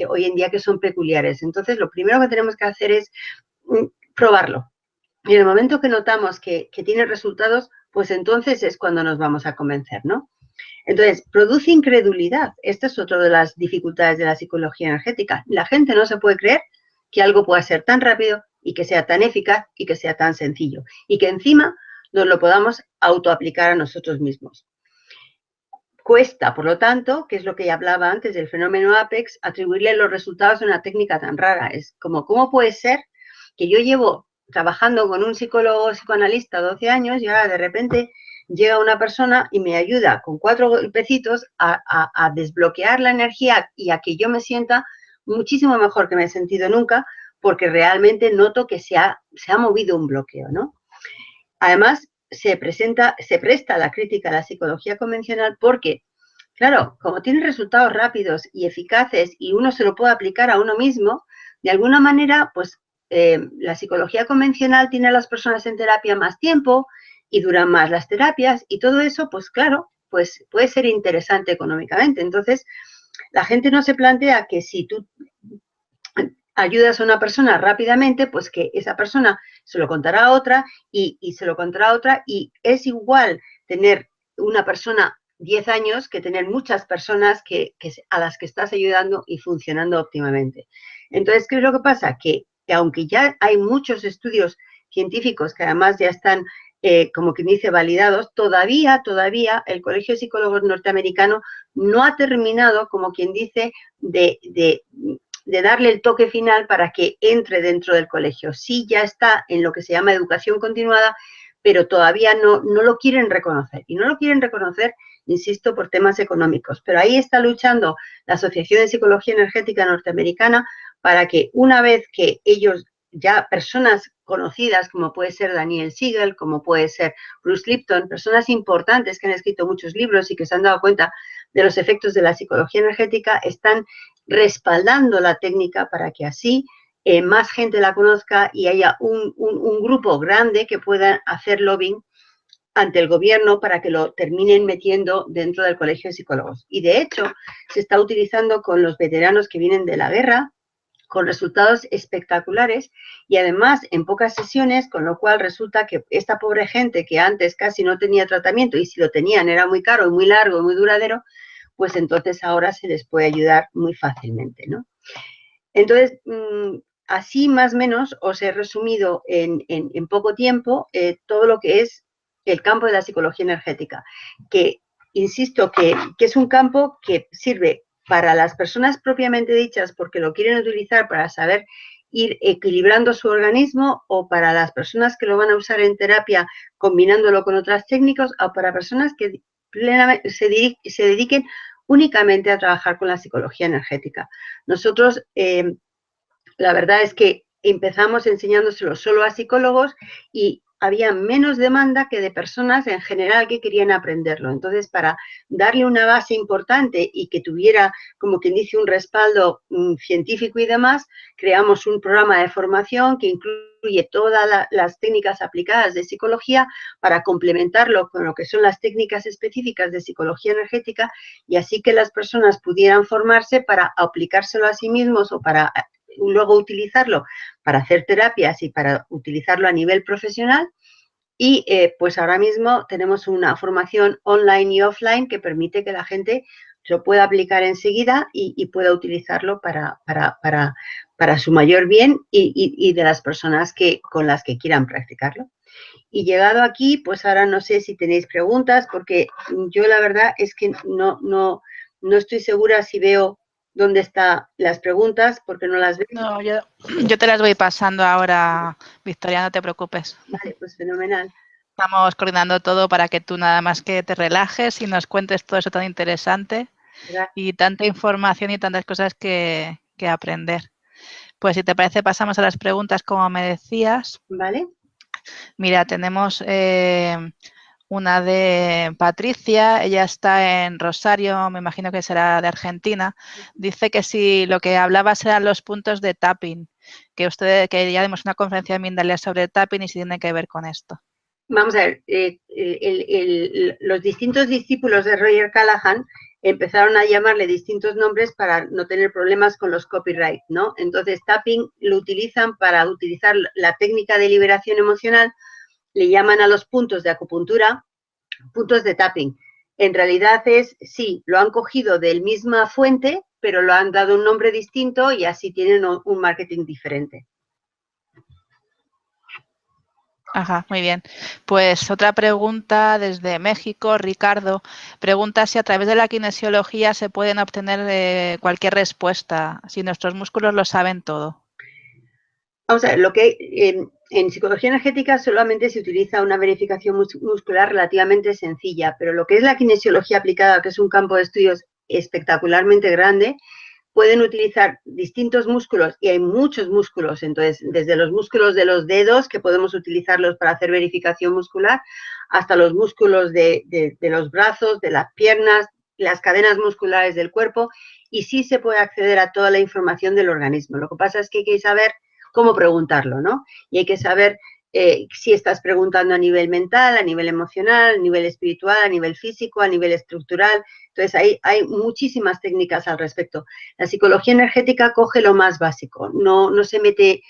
hoy en día que son peculiares. Entonces, lo primero que tenemos que hacer es probarlo. Y en el momento que notamos que tiene resultados, pues entonces es cuando nos vamos a convencer, ¿no? Entonces, produce incredulidad. Esta es otra de las dificultades de la psicología energética. La gente no se puede creer que algo pueda ser tan rápido y que sea tan eficaz y que sea tan sencillo. Y que encima nos lo podamos autoaplicar a nosotros mismos. Cuesta, por lo tanto, que es lo que ya hablaba antes del fenómeno Apex, atribuirle los resultados a una técnica tan rara. Es como, ¿cómo puede ser que yo llevo trabajando con un psicólogo psicoanalista 12 años y ahora de repente llega una persona y me ayuda con 4 golpecitos a desbloquear la energía y a que yo me sienta muchísimo mejor que me he sentido nunca, porque realmente noto que se ha movido un bloqueo, ¿no? Además, se presta a la crítica a la psicología convencional porque, claro, como tiene resultados rápidos y eficaces y uno se lo puede aplicar a uno mismo, de alguna manera, pues la psicología convencional tiene a las personas en terapia más tiempo y duran más las terapias, y todo eso, pues claro, pues puede ser interesante económicamente. Entonces, la gente no se plantea que si tú ayudas a una persona rápidamente, pues que esa persona se lo contará a otra y se lo contará a otra, y es igual tener una persona 10 años que tener muchas personas a las que estás ayudando y funcionando óptimamente. Entonces, ¿qué es lo que pasa? Que aunque ya hay muchos estudios científicos que además ya están, como quien dice, validados, todavía el Colegio de Psicólogos norteamericano no ha terminado, como quien dice, de darle el toque final para que entre dentro del colegio. Sí, ya está en lo que se llama educación continuada, pero todavía no lo quieren reconocer. Y no lo quieren reconocer, insisto, por temas económicos. Pero ahí está luchando la Asociación de Psicología Energética Norteamericana para que una vez que ellos, ya personas conocidas como puede ser Daniel Siegel, como puede ser Bruce Lipton, personas importantes que han escrito muchos libros y que se han dado cuenta de los efectos de la psicología energética, están respaldando la técnica para que así más gente la conozca y haya un grupo grande que pueda hacer lobbying ante el gobierno para que lo terminen metiendo dentro del Colegio de Psicólogos. Y de hecho, se está utilizando con los veteranos que vienen de la guerra, con resultados espectaculares y además en pocas sesiones, con lo cual resulta que esta pobre gente que antes casi no tenía tratamiento, y si lo tenían era muy caro, muy largo, muy duradero, pues entonces ahora se les puede ayudar muy fácilmente, ¿no? Entonces, así más o menos os he resumido en poco tiempo todo lo que es el campo de la psicología energética, que insisto que es un campo que sirve para las personas propiamente dichas porque lo quieren utilizar para saber ir equilibrando su organismo, o para las que lo van a usar en terapia combinándolo con otras técnicas, o para personas que plenamente se dediquen únicamente a trabajar con la psicología energética. Nosotros, la verdad es que empezamos enseñándoselo solo a psicólogos y había menos demanda que de personas en general que querían aprenderlo. Entonces, para darle una base importante y que tuviera, como quien dice, un respaldo científico y demás, creamos un programa de formación que incluye todas las técnicas aplicadas de psicología para complementarlo con lo que son las técnicas específicas de psicología energética, y así que las personas pudieran formarse para aplicárselo a sí mismos o para luego utilizarlo para hacer terapias y para utilizarlo a nivel profesional. Y pues ahora mismo tenemos una formación online y offline que permite que la gente lo pueda aplicar enseguida y pueda utilizarlo para su mayor bien y de las personas con las que quieran practicarlo. Y llegado aquí, pues ahora no sé si tenéis preguntas, porque yo la verdad es que no estoy segura si veo dónde están las preguntas, porque no las veo. No, yo te las voy pasando ahora, Victoria, no te preocupes. Vale, pues fenomenal. Estamos coordinando todo para que tú nada más que te relajes y nos cuentes todo eso tan interesante. Gracias. Y tanta información y tantas cosas que aprender. Pues si te parece, pasamos a las preguntas, como me decías. Vale. Mira, tenemos una de Patricia, ella está en Rosario, me imagino que será de Argentina. Dice que si lo que hablabas eran los puntos de tapping, que ya dimos una conferencia de Mindalia sobre tapping y si tiene que ver con esto. Vamos a ver, los distintos discípulos de Roger Callahan empezaron a llamarle distintos nombres para no tener problemas con los copyright, ¿no? Entonces, tapping lo utilizan para utilizar la técnica de liberación emocional, le llaman a los puntos de acupuntura puntos de tapping. En realidad sí, lo han cogido de misma fuente, pero lo han dado un nombre distinto y así tienen un marketing diferente. Ajá, muy bien. Pues otra pregunta desde México, Ricardo, pregunta si a través de la kinesiología se pueden obtener cualquier respuesta, si nuestros músculos lo saben todo. Vamos a ver, lo que en psicología energética solamente se utiliza una verificación muscular relativamente sencilla, pero lo que es la kinesiología aplicada, que es un campo de estudios espectacularmente grande, pueden utilizar distintos músculos, y hay muchos músculos, entonces desde los músculos de los dedos, que podemos utilizarlos para hacer verificación muscular, hasta los músculos de los brazos, de las piernas, las cadenas musculares del cuerpo, y sí se puede acceder a toda la información del organismo. Lo que pasa es que hay que saber cómo preguntarlo, ¿no? Y hay que saber si estás preguntando a nivel mental, a nivel emocional, a nivel espiritual, a nivel físico, a nivel estructural. Entonces, hay muchísimas técnicas al respecto. La psicología energética coge lo más básico, no se mete,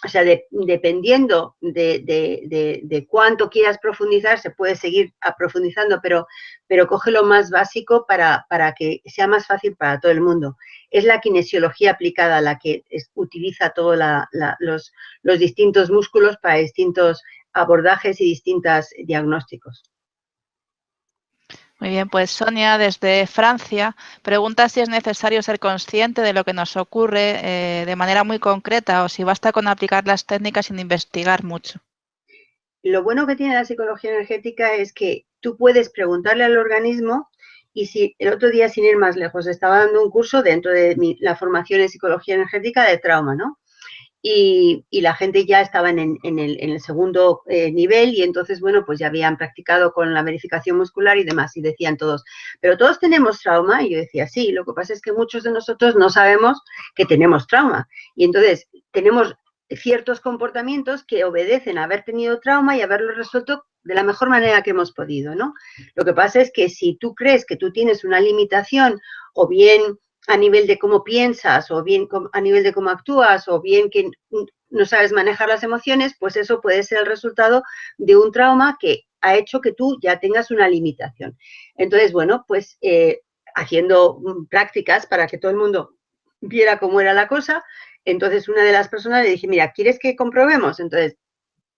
o sea, dependiendo de cuánto quieras profundizar, se puede seguir profundizando, pero coge lo más básico para que sea más fácil para todo el mundo. Es la kinesiología aplicada la que utiliza todos los distintos músculos para distintos abordajes y distintos diagnósticos. Muy bien, pues Sonia, desde Francia, pregunta si es necesario ser consciente de lo que nos ocurre de manera muy concreta o si basta con aplicar las técnicas sin investigar mucho. Lo bueno que tiene la psicología energética es que tú puedes preguntarle al organismo, y si el otro día, sin ir más lejos, estaba dando un curso dentro de la formación en psicología energética de trauma, ¿no? Y la gente ya estaba en el segundo nivel, y entonces, bueno, pues ya habían practicado con la verificación muscular y demás, y decían todos, pero todos tenemos trauma, y yo decía, sí, lo que pasa es que muchos de nosotros no sabemos que tenemos trauma, y entonces tenemos ciertos comportamientos que obedecen a haber tenido trauma y haberlo resuelto de la mejor manera que hemos podido, ¿no? Lo que pasa es que si tú crees que tú tienes una limitación, o bien a nivel de cómo piensas, o bien a nivel de cómo actúas, o bien que no sabes manejar las emociones, pues eso puede ser el resultado de un trauma que ha hecho que tú ya tengas una limitación. Entonces, bueno, pues haciendo prácticas para que todo el mundo viera cómo era la cosa, Entonces una de las personas le dije, mira, ¿quieres que comprobemos? Entonces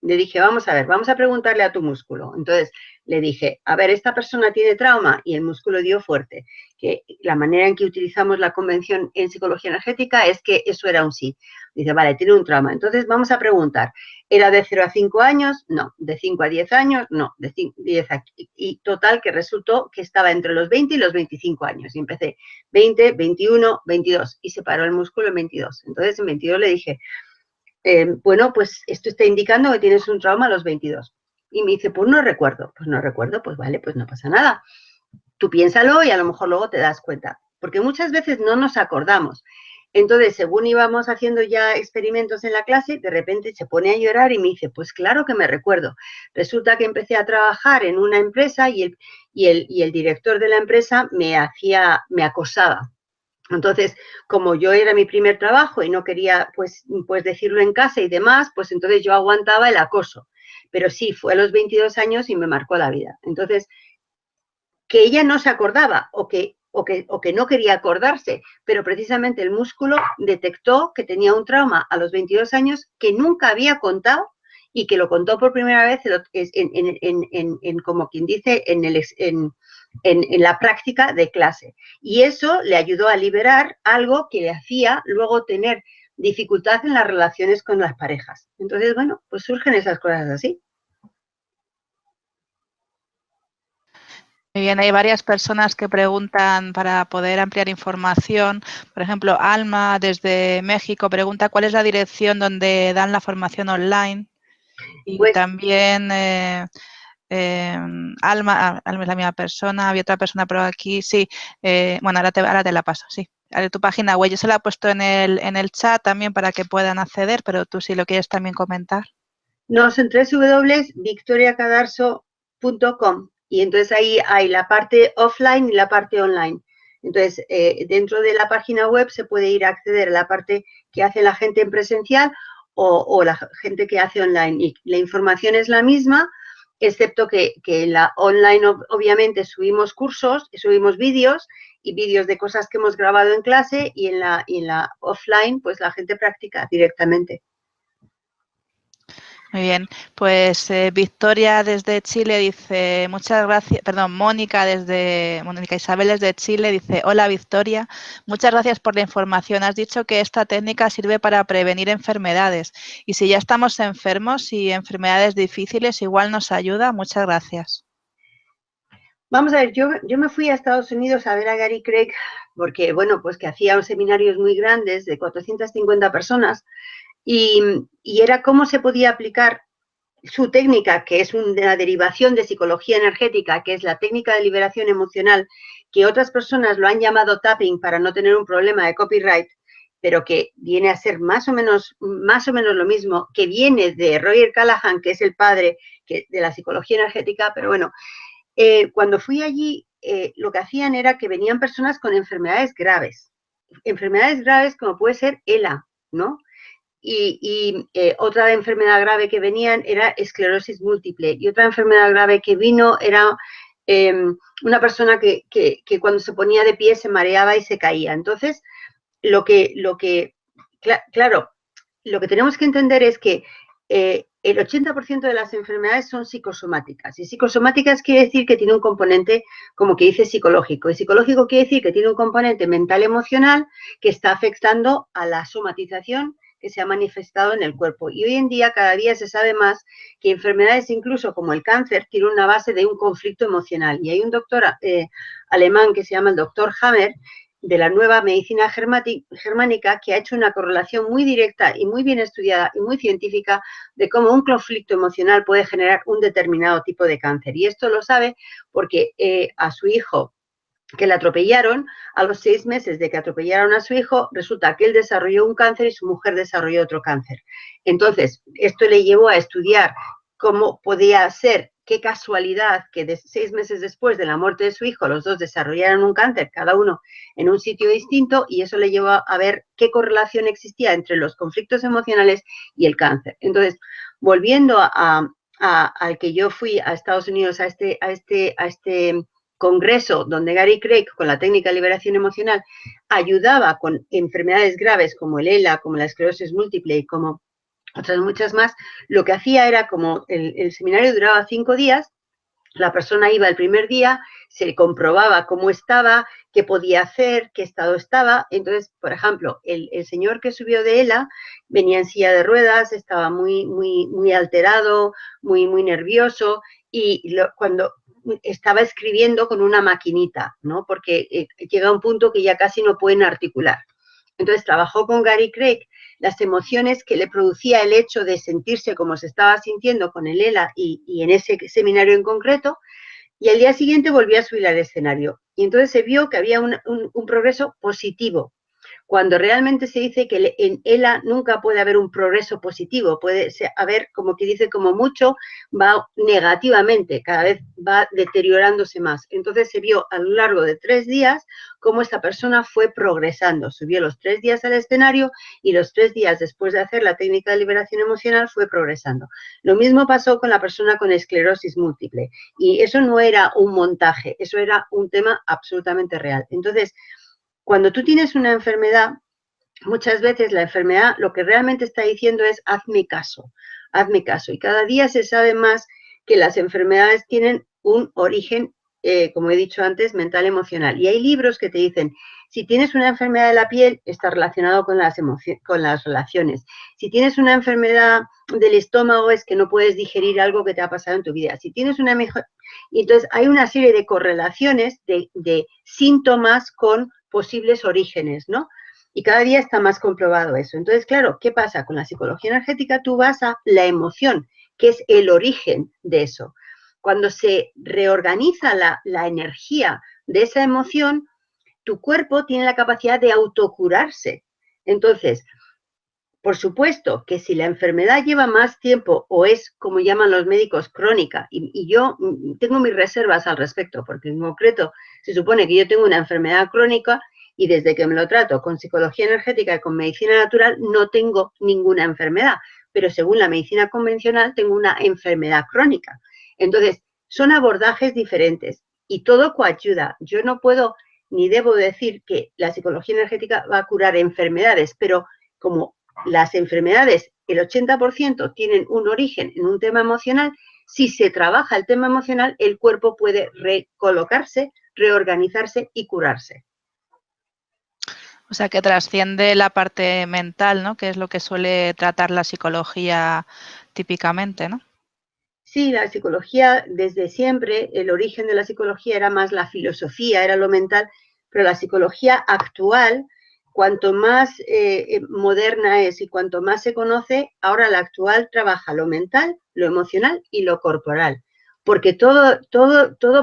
le dije, vamos a ver, vamos a preguntarle a tu músculo. Entonces le dije, a ver, esta persona tiene trauma, y el músculo dio fuerte, que la manera en que utilizamos la convención en psicología energética es que eso era un sí. Dice, vale, tiene un trauma. Entonces vamos a preguntar, ¿era de 0 a 5 años? No. ¿De 5 a 10 años? No. De 10 a... Y total que resultó que estaba entre los 20 y los 25 años. Y empecé 20, 21, 22 y se paró el músculo en 22. Entonces en 22 le dije, bueno, pues esto está indicando que tienes un trauma a los 22. Y me dice, pues no recuerdo. Pues no recuerdo, pues vale, pues no pasa nada. Tú piénsalo y a lo mejor luego te das cuenta. Porque muchas veces no nos acordamos. Entonces, según íbamos haciendo ya experimentos en la clase, de repente se pone a llorar y me dice, pues claro que me recuerdo. Resulta que empecé a trabajar en una empresa y el director de la empresa me acosaba. Entonces, como yo era mi primer trabajo y no quería pues decirlo en casa y demás, pues entonces yo aguantaba el acoso. Pero sí, fue a los 22 años y me marcó la vida. Entonces, que ella no se acordaba o que no quería acordarse, pero precisamente el músculo detectó que tenía un trauma a los 22 años que nunca había contado y que lo contó por primera vez en como quien dice, en la práctica de clase. Y eso le ayudó a liberar algo que le hacía luego tener dificultad en las relaciones con las parejas. Entonces, bueno, pues surgen esas cosas así. Muy bien, hay varias personas que preguntan para poder ampliar información. Por ejemplo, Alma desde México pregunta cuál es la dirección donde dan la formación online. Y pues, también Alma es la misma persona, había otra persona por aquí, sí. Bueno, ahora te la paso, sí. Tu página web, yo se la he puesto en el chat también para que puedan acceder, pero tú si lo quieres también comentar. Nos en www.victoriacadarso.com y entonces ahí hay la parte offline y la parte online. Entonces, dentro de la página web se puede ir a acceder a la parte que hace la gente en presencial o la gente que hace online. Y la información es la misma, excepto que en la online obviamente subimos cursos, subimos vídeos y vídeos de cosas que hemos grabado en clase y en la offline pues la gente practica directamente. Muy bien, pues Victoria desde Chile dice, muchas gracias, perdón, Mónica Isabel desde Chile dice, hola Victoria, muchas gracias por la información. Has dicho que esta técnica sirve para prevenir enfermedades y si ya estamos enfermos y enfermedades difíciles, igual nos ayuda. Muchas gracias. Vamos a ver, yo me fui a Estados Unidos a ver a Gary Craig porque, bueno, pues que hacía unos seminarios muy grandes de 450 personas y era cómo se podía aplicar su técnica, que es una derivación de psicología energética, que es la técnica de liberación emocional, que otras personas lo han llamado tapping para no tener un problema de copyright, pero que viene a ser más o menos lo mismo, que viene de Roger Callahan, que es el padre de la psicología energética, pero bueno, cuando fui allí, lo que hacían era que venían personas con enfermedades graves como puede ser ELA, ¿no? Y otra enfermedad grave que venían era esclerosis múltiple y otra enfermedad grave que vino era una persona que cuando se ponía de pie se mareaba y se caía. Entonces, claro, lo que tenemos que entender es que el 80% de las enfermedades son psicosomáticas. Y psicosomáticas quiere decir que tiene un componente, como que dice, psicológico. Y psicológico quiere decir que tiene un componente mental-emocional que está afectando a la somatización que se ha manifestado en el cuerpo. Y hoy en día cada día se sabe más que enfermedades incluso como el cáncer tienen una base de un conflicto emocional. Y hay un doctor alemán que se llama el doctor Hammer, de la nueva medicina germánica, que ha hecho una correlación muy directa y muy bien estudiada y muy científica de cómo un conflicto emocional puede generar un determinado tipo de cáncer. Y esto lo sabe porque a su hijo, que le atropellaron, a los 6 meses de que atropellaron a su hijo, resulta que él desarrolló un cáncer y su mujer desarrolló otro cáncer. Entonces, esto le llevó a estudiar cómo podía ser, qué casualidad que 6 meses después de la muerte de su hijo, los dos desarrollaron un cáncer, cada uno en un sitio distinto, y eso le llevó a ver qué correlación existía entre los conflictos emocionales y el cáncer. Entonces, volviendo al que yo fui a Estados Unidos a este congreso donde Gary Craig, con la técnica de liberación emocional, ayudaba con enfermedades graves como el ELA, como la esclerosis múltiple y como otras muchas más, lo que hacía era, como el seminario duraba 5 días, la persona iba el primer día, se comprobaba cómo estaba, qué podía hacer, qué estado estaba. Entonces, por ejemplo, el señor que subió de ELA venía en silla de ruedas, estaba muy alterado, muy nervioso, y cuando estaba escribiendo con una maquinita, ¿no? Porque llega un punto que ya casi no pueden articular. Entonces, trabajó con Gary Craig las emociones que le producía el hecho de sentirse como se estaba sintiendo con el ELA y en ese seminario en concreto, y al día siguiente volvió a subir al escenario. Y entonces se vio que había un progreso positivo, cuando realmente se dice que en ELA nunca puede haber un progreso positivo, puede haber, como que dice, como mucho, va negativamente, cada vez va deteriorándose más. Entonces se vio a lo largo de 3 días cómo esta persona fue progresando, subió los 3 días al escenario y los 3 días después de hacer la técnica de liberación emocional fue progresando. Lo mismo pasó con la persona con esclerosis múltiple, y eso no era un montaje, eso era un tema absolutamente real. Entonces, cuando tú tienes una enfermedad, muchas veces la enfermedad lo que realmente está diciendo es hazme caso, y cada día se sabe más que las enfermedades tienen un origen, como he dicho antes, mental, emocional. Y hay libros que te dicen, si tienes una enfermedad de la piel, está relacionado con las relaciones. Si tienes una enfermedad del estómago, es que no puedes digerir algo que te ha pasado en tu vida. Si tienes una mejor... Entonces, hay una serie de correlaciones de síntomas con posibles orígenes, ¿no? Y cada día está más comprobado eso. Entonces, claro, ¿qué pasa? Con la psicología energética tú vas a la emoción, que es el origen de eso. Cuando se reorganiza la energía de esa emoción, tu cuerpo tiene la capacidad de autocurarse. Entonces, por supuesto que si la enfermedad lleva más tiempo o es, como llaman los médicos, crónica, y yo tengo mis reservas al respecto, porque en concreto se supone que yo tengo una enfermedad crónica y desde que me lo trato con psicología energética y con medicina natural no tengo ninguna enfermedad, pero según la medicina convencional tengo una enfermedad crónica. Entonces, son abordajes diferentes y todo coayuda. Yo no puedo ni debo decir que la psicología energética va a curar enfermedades, pero como las enfermedades, el 80% tienen un origen en un tema emocional, si se trabaja el tema emocional, el cuerpo puede recolocarse, reorganizarse y curarse. O sea, que trasciende la parte mental, ¿no? Que es lo que suele tratar la psicología típicamente, ¿no? Sí, la psicología, desde siempre, el origen de la psicología era más la filosofía, era lo mental, pero la psicología actual, cuanto más moderna es y cuanto más se conoce, ahora la actual trabaja lo mental, lo emocional y lo corporal, porque todo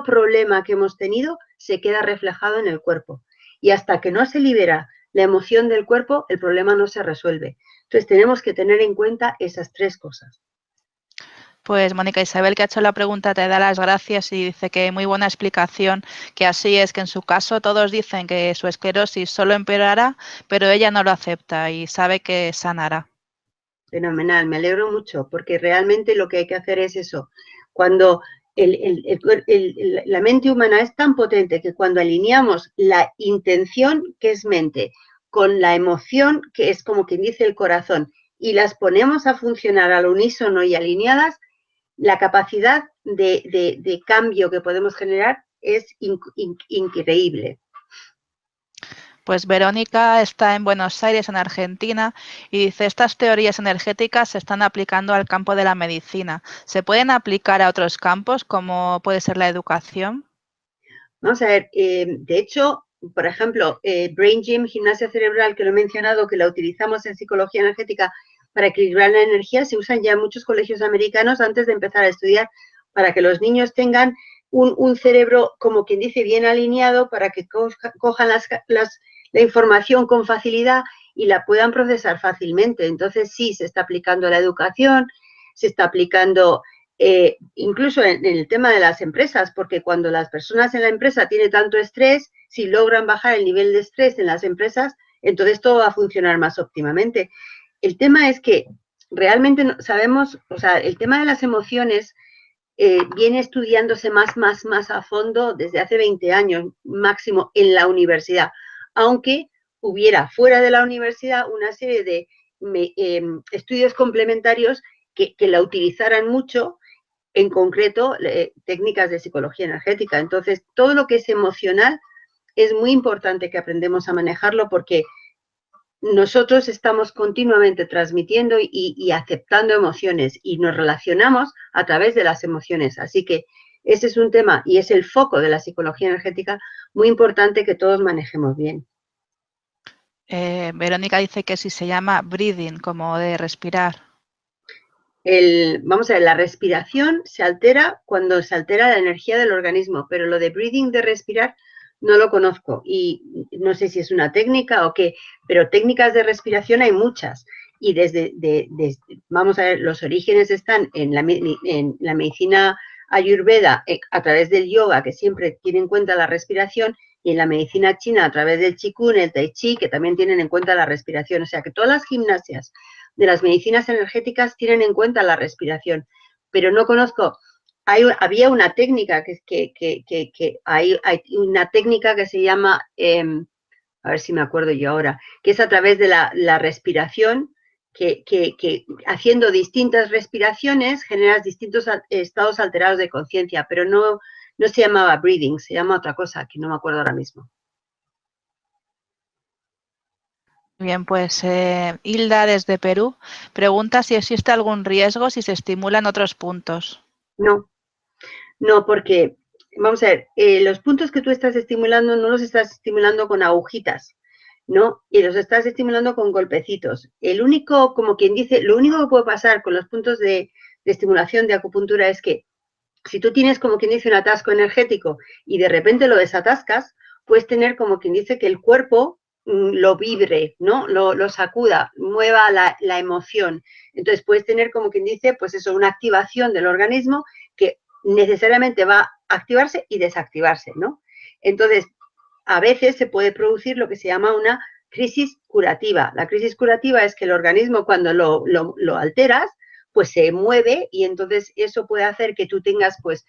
problema que hemos tenido se queda reflejado en el cuerpo, y hasta que no se libera la emoción del cuerpo, el problema no se resuelve. Entonces tenemos que tener en cuenta esas 3 cosas. Pues Mónica Isabel, que ha hecho la pregunta, te da las gracias y dice que muy buena explicación, que así es, que en su caso todos dicen que su esclerosis solo empeorará, pero ella no lo acepta y sabe que sanará. Fenomenal, me alegro mucho, porque realmente lo que hay que hacer es eso. Cuando la mente humana es tan potente que cuando alineamos la intención, que es mente, con la emoción, que es como quien dice el corazón, y las ponemos a funcionar al unísono y alineadas, la capacidad de cambio que podemos generar es increíble. Pues Verónica está en Buenos Aires, en Argentina, y dice, estas teorías energéticas se están aplicando al campo de la medicina. ¿Se pueden aplicar a otros campos, como puede ser la educación? Vamos a ver, de hecho, por ejemplo, Brain Gym, gimnasia cerebral, que lo he mencionado, que la utilizamos en psicología energética para equilibrar la energía, se usan ya en muchos colegios americanos antes de empezar a estudiar, para que los niños tengan un cerebro, como quien dice, bien alineado, para que cojan la información con facilidad y la puedan procesar fácilmente. Entonces, sí, se está aplicando la educación, se está aplicando incluso en el tema de las empresas, porque cuando las personas en la empresa tienen tanto estrés, si logran bajar el nivel de estrés en las empresas, entonces todo va a funcionar más óptimamente. El tema es que realmente no sabemos, o sea, el tema de las emociones, viene estudiándose más a fondo desde hace 20 años máximo en la universidad, aunque hubiera fuera de la universidad una serie de estudios complementarios que la utilizaran mucho, en concreto técnicas de psicología energética. Entonces, todo lo que es emocional es muy importante que aprendamos a manejarlo, porque nosotros estamos continuamente transmitiendo y aceptando emociones y nos relacionamos a través de las emociones. Así que ese es un tema y es el foco de la psicología energética muy importante que todos manejemos bien. Verónica dice que si se llama breathing, como de respirar. Vamos a ver, la respiración se altera cuando se altera la energía del organismo, pero lo de breathing, de respirar, no lo conozco y no sé si es una técnica o qué, pero técnicas de respiración hay muchas y vamos a ver, los orígenes están en la medicina ayurveda a través del yoga, que siempre tiene en cuenta la respiración, y en la medicina china a través del qigong, el tai chi, que también tienen en cuenta la respiración. O sea que todas las gimnasias de las medicinas energéticas tienen en cuenta la respiración, pero no conozco. Había una técnica hay una técnica que se llama, a ver si me acuerdo yo ahora, que es a través de la respiración, que haciendo distintas respiraciones generas distintos estados alterados de conciencia, pero no se llamaba breathing, se llama otra cosa, que no me acuerdo ahora mismo. Bien, pues Hilda desde Perú pregunta si existe algún riesgo si se estimulan otros puntos. No, porque, vamos a ver, los puntos que tú estás estimulando no los estás estimulando con agujitas, ¿no? Y los estás estimulando con golpecitos. El único, como quien dice, lo único que puede pasar con los puntos de estimulación de acupuntura es que si tú tienes, como quien dice, un atasco energético y de repente lo desatascas, puedes tener, como quien dice, que el cuerpo lo vibre, ¿no? Lo sacuda, mueva la emoción. Entonces puedes tener, como quien dice, pues eso, una activación del organismo que necesariamente va a activarse y desactivarse, ¿no? Entonces, a veces se puede producir lo que se llama una crisis curativa. La crisis curativa es que el organismo, cuando lo alteras, pues se mueve y entonces eso puede hacer que tú tengas, pues,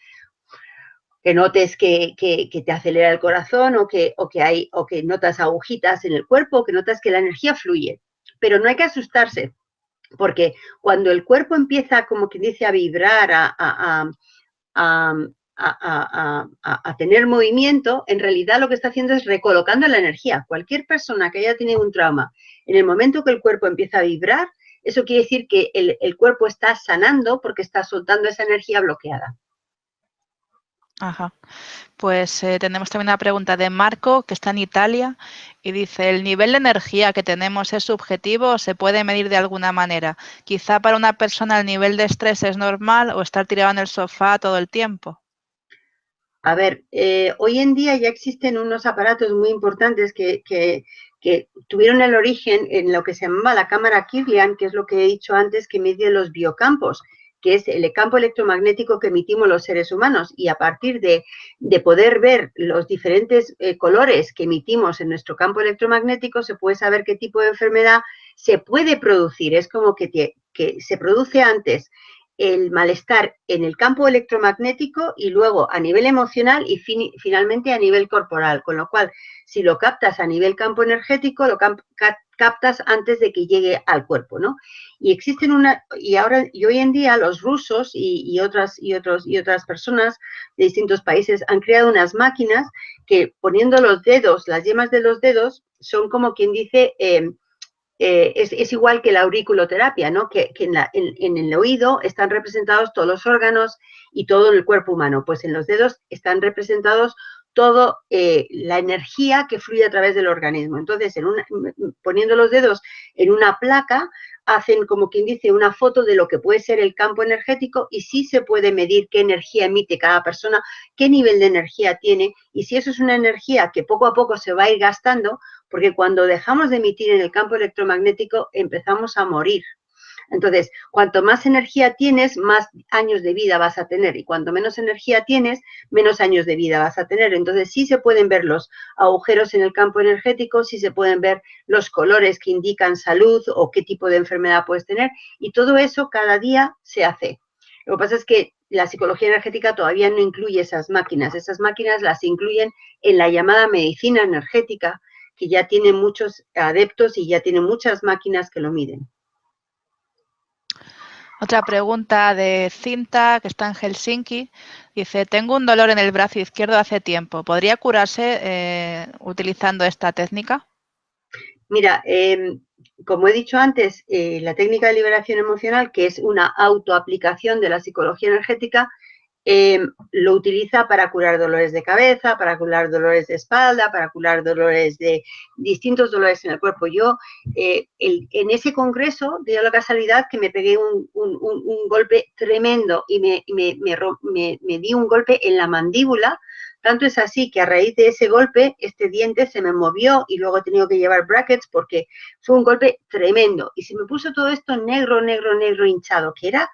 que notes que te acelera el corazón o que notas agujitas en el cuerpo, que notas que la energía fluye. Pero no hay que asustarse, porque cuando el cuerpo empieza, como quien dice, a vibrar, a tener movimiento, en realidad lo que está haciendo es recolocando la energía. Cualquier persona que haya tenido un trauma, en el momento que el cuerpo empieza a vibrar, eso quiere decir que el cuerpo está sanando porque está soltando esa energía bloqueada. Ajá. Pues tenemos también una pregunta de Marco, que está en Italia, y dice, ¿el nivel de energía que tenemos es subjetivo o se puede medir de alguna manera? Quizá para una persona el nivel de estrés es normal o estar tirado en el sofá todo el tiempo. A ver, hoy en día ya existen unos aparatos muy importantes que tuvieron el origen en lo que se llamaba la cámara Kirlian, que es lo que he dicho antes, que mide los biocampos, que es el campo electromagnético que emitimos los seres humanos, y a partir de poder ver los diferentes colores que emitimos en nuestro campo electromagnético, se puede saber qué tipo de enfermedad se puede producir. Es como que se produce antes el malestar en el campo electromagnético y luego a nivel emocional y finalmente a nivel corporal, con lo cual si lo captas a nivel campo energético, lo captas antes de que llegue al cuerpo, ¿no? Y existen y hoy en día los rusos y otras personas de distintos países han creado unas máquinas que, poniendo los dedos, las yemas de los dedos, son como quien dice, es igual que la auriculoterapia, ¿no? Que en el oído están representados todos los órganos y todo el cuerpo humano. Pues en los dedos están representados toda la energía que fluye a través del organismo. Entonces, poniendo los dedos en una placa, hacen, como quien dice, una foto de lo que puede ser el campo energético y sí se puede medir qué energía emite cada persona, qué nivel de energía tiene, y si eso es una energía que poco a poco se va a ir gastando, porque cuando dejamos de emitir en el campo electromagnético empezamos a morir. Entonces, cuanto más energía tienes, más años de vida vas a tener, y cuanto menos energía tienes, menos años de vida vas a tener. Entonces, sí se pueden ver los agujeros en el campo energético, sí se pueden ver los colores que indican salud o qué tipo de enfermedad puedes tener, y todo eso cada día se hace. Lo que pasa es que la psicología energética todavía no incluye esas máquinas las incluyen en la llamada medicina energética, que ya tiene muchos adeptos y ya tiene muchas máquinas que lo miden. Otra pregunta de Cinta, que está en Helsinki. Dice, tengo un dolor en el brazo izquierdo hace tiempo. ¿Podría curarse utilizando esta técnica? Mira, como he dicho antes, la técnica de liberación emocional, que es una autoaplicación de la psicología energética, lo utiliza para curar dolores de cabeza, para curar dolores de espalda, para curar dolores de distintos dolores en el cuerpo. Yo, en ese congreso, dio la casualidad que me pegué un golpe tremendo y me di un golpe en la mandíbula. Tanto es así que a raíz de ese golpe, este diente se me movió y luego he tenido que llevar brackets porque fue un golpe tremendo. Y se me puso todo esto negro, negro, negro, hinchado, que era,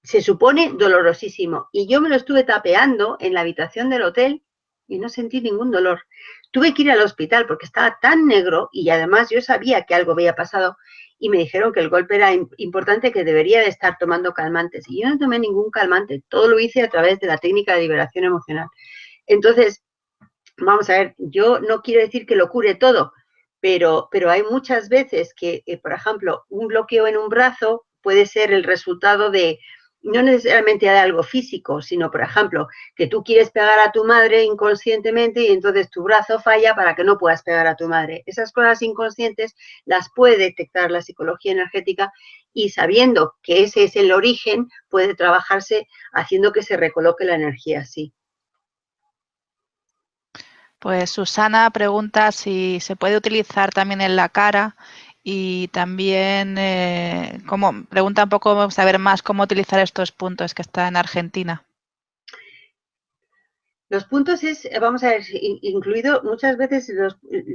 se supone, dolorosísimo. Y yo me lo estuve tapeando en la habitación del hotel y no sentí ningún dolor. Tuve que ir al hospital porque estaba tan negro y además yo sabía que algo había pasado y me dijeron que el golpe era importante, que debería de estar tomando calmantes. Y yo no tomé ningún calmante, todo lo hice a través de la técnica de liberación emocional. Entonces, vamos a ver, yo no quiero decir que lo cure todo, pero hay muchas veces que, por ejemplo, un bloqueo en un brazo puede ser el resultado de, no necesariamente de algo físico, sino, por ejemplo, que tú quieres pegar a tu madre inconscientemente y entonces tu brazo falla para que no puedas pegar a tu madre. Esas cosas inconscientes las puede detectar la psicología energética y sabiendo que ese es el origen, puede trabajarse haciendo que se recoloque la energía así. Pues Susana pregunta si se puede utilizar también en la cara y también pregunta un poco saber más cómo utilizar estos puntos, que está en Argentina. Los puntos es, vamos a ver, incluido muchas veces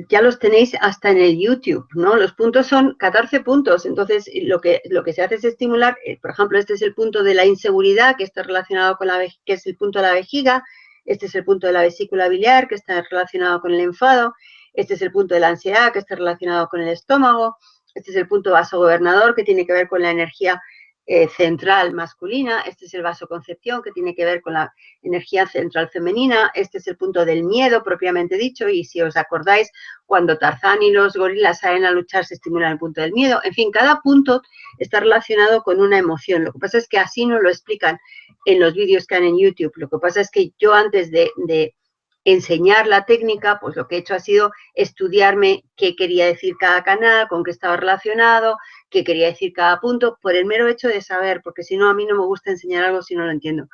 ya los tenéis hasta en el YouTube, ¿no? Los puntos son 14 puntos, entonces lo que se hace es estimular, por ejemplo, este es el punto de la inseguridad, que está relacionado con que es el punto de la vejiga. Este es el punto de la vesícula biliar, que está relacionado con el enfado. Este es el punto de la ansiedad, que está relacionado con el estómago. Este es el punto vasogobernador, que tiene que ver con la energía central masculina. Este es el vasoconcepción, que tiene que ver con la energía central femenina. Este es el punto del miedo, propiamente dicho. Y si os acordáis, cuando Tarzán y los gorilas salen a luchar, se estimula el punto del miedo. En fin, cada punto está relacionado con una emoción. Lo que pasa es que así nos lo explican en los vídeos que hay en YouTube. Lo que pasa es que yo, antes de enseñar la técnica, pues lo que he hecho ha sido estudiarme qué quería decir cada canal, con qué estaba relacionado, qué quería decir cada punto, por el mero hecho de saber, porque si no, a mí no me gusta enseñar algo si no lo entiendo.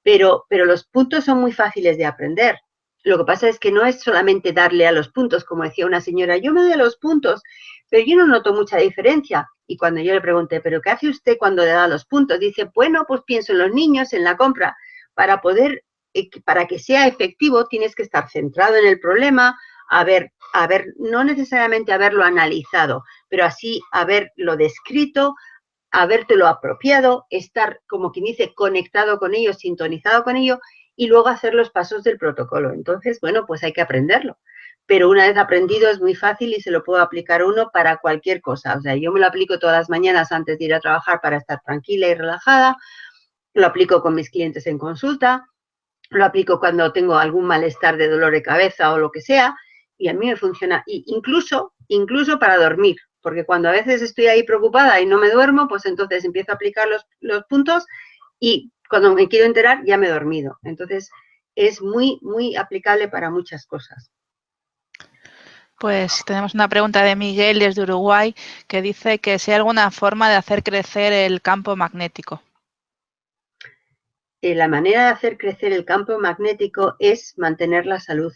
Pero los puntos son muy fáciles de aprender. Lo que pasa es que no es solamente darle a los puntos, como decía una señora, yo me doy a los puntos, pero yo no noto mucha diferencia. Y cuando yo le pregunté, ¿pero qué hace usted cuando le da los puntos? Dice, bueno, pues pienso en los niños, en la compra. Para que sea efectivo, tienes que estar centrado en el problema, no necesariamente haberlo analizado, pero así haberlo descrito, habértelo apropiado, estar, como quien dice, conectado con ello, sintonizado con ello, y luego hacer los pasos del protocolo. Entonces, bueno, pues hay que aprenderlo. Pero una vez aprendido es muy fácil y se lo puedo aplicar uno para cualquier cosa. O sea, yo me lo aplico todas las mañanas antes de ir a trabajar para estar tranquila y relajada. Lo aplico con mis clientes en consulta. Lo aplico cuando tengo algún malestar de dolor de cabeza o lo que sea. Y a mí me funciona. Y incluso para dormir. Porque cuando a veces estoy ahí preocupada y no me duermo, pues entonces empiezo a aplicar los puntos y cuando me quiero enterar ya me he dormido. Entonces es muy, muy aplicable para muchas cosas. Pues tenemos una pregunta de Miguel desde Uruguay, que dice que si hay alguna forma de hacer crecer el campo magnético. La manera de hacer crecer el campo magnético es mantener la salud,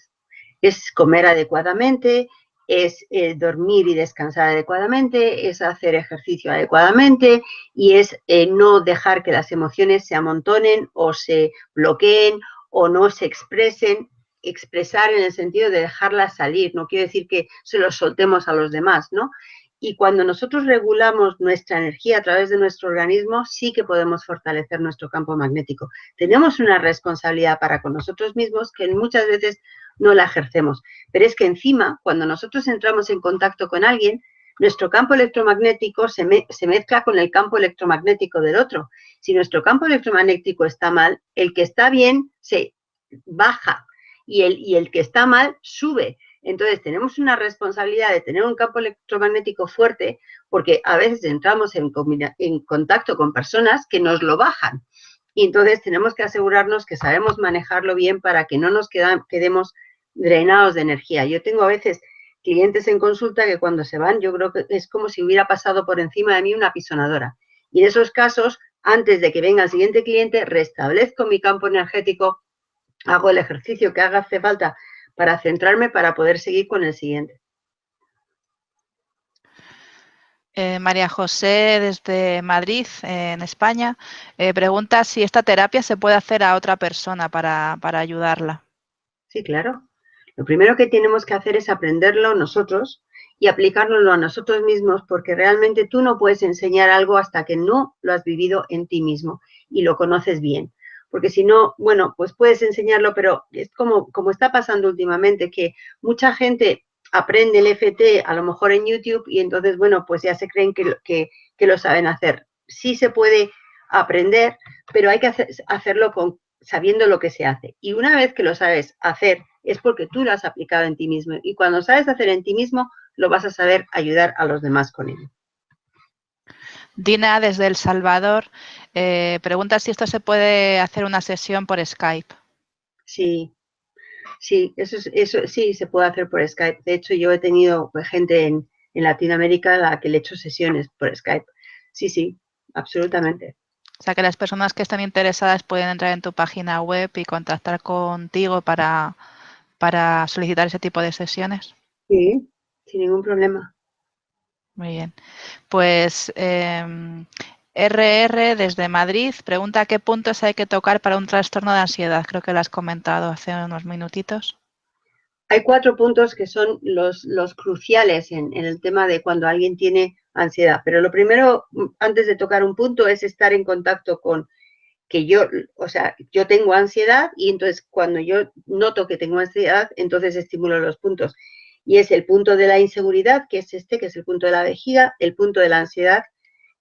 es comer adecuadamente, es dormir y descansar adecuadamente, es hacer ejercicio adecuadamente y es no dejar que las emociones se amontonen o se bloqueen o no se expresen. Expresar en el sentido de dejarlas salir, no quiere decir que se los soltemos a los demás, ¿no? Y cuando nosotros regulamos nuestra energía a través de nuestro organismo, sí que podemos fortalecer nuestro campo magnético. Tenemos una responsabilidad para con nosotros mismos que muchas veces no la ejercemos. Pero es que encima, cuando nosotros entramos en contacto con alguien, nuestro campo electromagnético se mezcla con el campo electromagnético del otro. Si nuestro campo electromagnético está mal, el que está bien se baja y el que está mal sube. Entonces tenemos una responsabilidad de tener un campo electromagnético fuerte porque a veces entramos en contacto con personas que nos lo bajan. Y entonces tenemos que asegurarnos que sabemos manejarlo bien para que no nos quedemos drenados de energía. Yo tengo a veces clientes en consulta que cuando se van, yo creo que es como si hubiera pasado por encima de mí una pisonadora. Y en esos casos, antes de que venga el siguiente cliente, restablezco mi campo energético, hago el ejercicio que hace falta para centrarme para poder seguir con el siguiente. María José, desde Madrid, en España, pregunta si esta terapia se puede hacer a otra persona para ayudarla. Sí, claro. Lo primero que tenemos que hacer es aprenderlo nosotros y aplicárnoslo a nosotros mismos, porque realmente tú no puedes enseñar algo hasta que no lo has vivido en ti mismo y lo conoces bien. Porque si no, bueno, pues puedes enseñarlo, pero es como está pasando últimamente, que mucha gente aprende el EFT a lo mejor en YouTube y entonces, bueno, pues ya se creen que lo saben hacer. Sí se puede aprender, pero hay que hacerlo sabiendo lo que se hace. Y una vez que lo sabes hacer, es porque tú lo has aplicado en ti mismo. Y cuando sabes hacer en ti mismo, lo vas a saber ayudar a los demás con ello. Dina, desde El Salvador, pregunta si esto se puede hacer una sesión por Skype. Sí, eso sí se puede hacer por Skype. De hecho, yo he tenido gente en Latinoamérica a la que le he hecho sesiones por Skype. Sí, absolutamente. O sea, que las personas que están interesadas pueden entrar en tu página web y contactar contigo para solicitar ese tipo de sesiones. Sí, sin ningún problema. Muy bien. Pues RR desde Madrid pregunta qué puntos hay que tocar para un trastorno de ansiedad. Creo que lo has comentado hace unos minutitos. Hay 4 puntos que son los cruciales en el tema de cuando alguien tiene ansiedad. Pero lo primero, antes de tocar un punto, es estar en contacto con que yo tengo ansiedad y entonces cuando yo noto que tengo ansiedad, entonces estimulo los puntos. Y es el punto de la inseguridad, que es que es el punto de la vejiga, el punto de la ansiedad,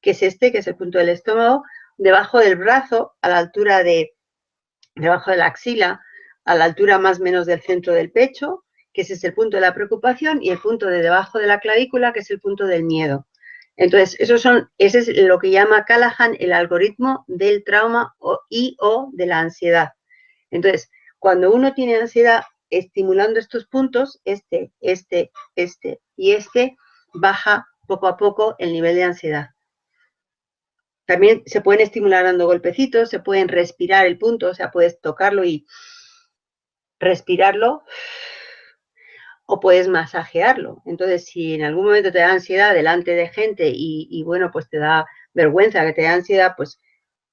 que es que es el punto del estómago, debajo del brazo, a la altura debajo de la axila, a la altura más o menos del centro del pecho, que ese es el punto de la preocupación, y el punto de debajo de la clavícula, que es el punto del miedo. Entonces, ese es lo que llama Callahan el algoritmo del trauma o de la ansiedad. Entonces, cuando uno tiene ansiedad, estimulando estos puntos, este y baja poco a poco el nivel de ansiedad. También se pueden estimular dando golpecitos, se pueden respirar el punto, o sea, puedes tocarlo y respirarlo, o puedes masajearlo. Entonces, si en algún momento te da ansiedad delante de gente y bueno, pues te da vergüenza que te da ansiedad, pues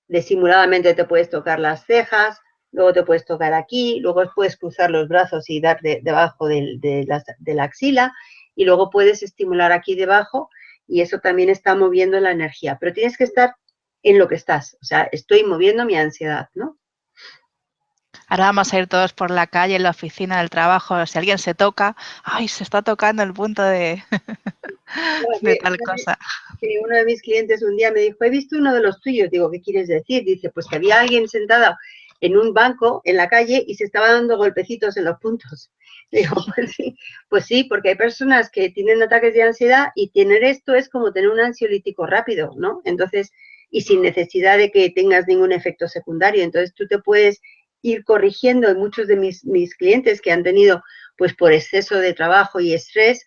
disimuladamente te puedes tocar las cejas, luego te puedes tocar aquí, luego puedes cruzar los brazos y dar debajo de la axila, y luego puedes estimular aquí debajo, y eso también está moviendo la energía. Pero tienes que estar en lo que estás, o sea, estoy moviendo mi ansiedad, ¿no? Ahora vamos a ir todos por la calle, en la oficina, del trabajo. Si alguien se toca, ¡ay, se está tocando el punto de tal cosa! Sí, uno de mis clientes un día me dijo, he visto uno de los tuyos. Digo, ¿qué quieres decir? Dice, pues que había alguien sentado en un banco en la calle y se estaba dando golpecitos en los puntos. Digo, pues sí, porque hay personas que tienen ataques de ansiedad y tener esto es como tener un ansiolítico rápido, ¿no? Entonces, y sin necesidad de que tengas ningún efecto secundario. Entonces, tú te puedes ir corrigiendo. En muchos de mis clientes que han tenido, pues por exceso de trabajo y estrés,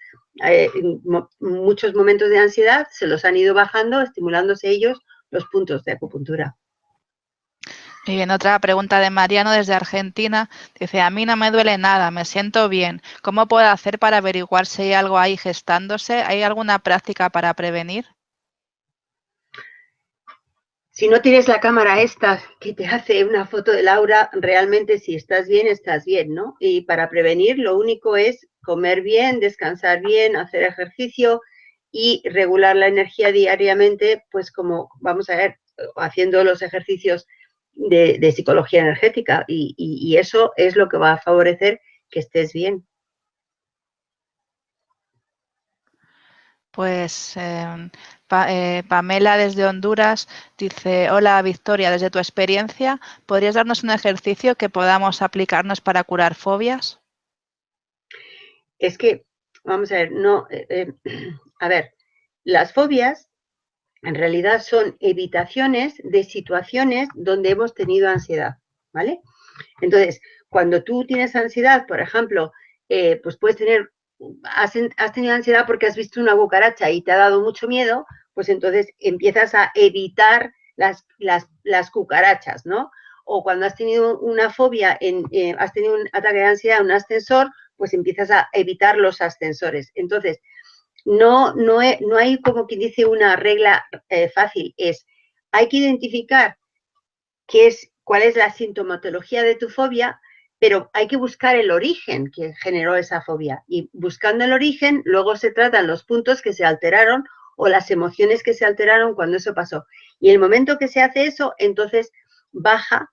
muchos momentos de ansiedad, se los han ido bajando, estimulándose ellos los puntos de acupuntura. Y bien, otra pregunta de Mariano desde Argentina. Dice, a mí no me duele nada, me siento bien. ¿Cómo puedo hacer para averiguar si hay algo ahí gestándose? ¿Hay alguna práctica para prevenir? Si no tienes la cámara esta que te hace una foto del aura, realmente si estás bien, ¿no? Y para prevenir lo único es comer bien, descansar bien, hacer ejercicio y regular la energía diariamente, pues como vamos a ver, haciendo los ejercicios de psicología energética y eso es lo que va a favorecer que estés bien. Pues Pamela desde Honduras dice, hola Victoria, desde tu experiencia, ¿podrías darnos un ejercicio que podamos aplicarnos para curar fobias? Es que, vamos a ver, no, a ver, las fobias en realidad son evitaciones de situaciones donde hemos tenido ansiedad, ¿vale? Entonces, cuando tú tienes ansiedad, por ejemplo, pues puedes tener, has tenido ansiedad porque has visto una cucaracha y te ha dado mucho miedo, pues entonces empiezas a evitar las cucarachas, ¿no? O cuando has tenido una fobia, has tenido un ataque de ansiedad en un ascensor, pues empiezas a evitar los ascensores. Entonces, no hay como quien dice una regla fácil, hay que identificar cuál es la sintomatología de tu fobia, pero hay que buscar el origen que generó esa fobia. Y buscando el origen, luego se tratan los puntos que se alteraron o las emociones que se alteraron cuando eso pasó. Y el momento que se hace eso, entonces baja,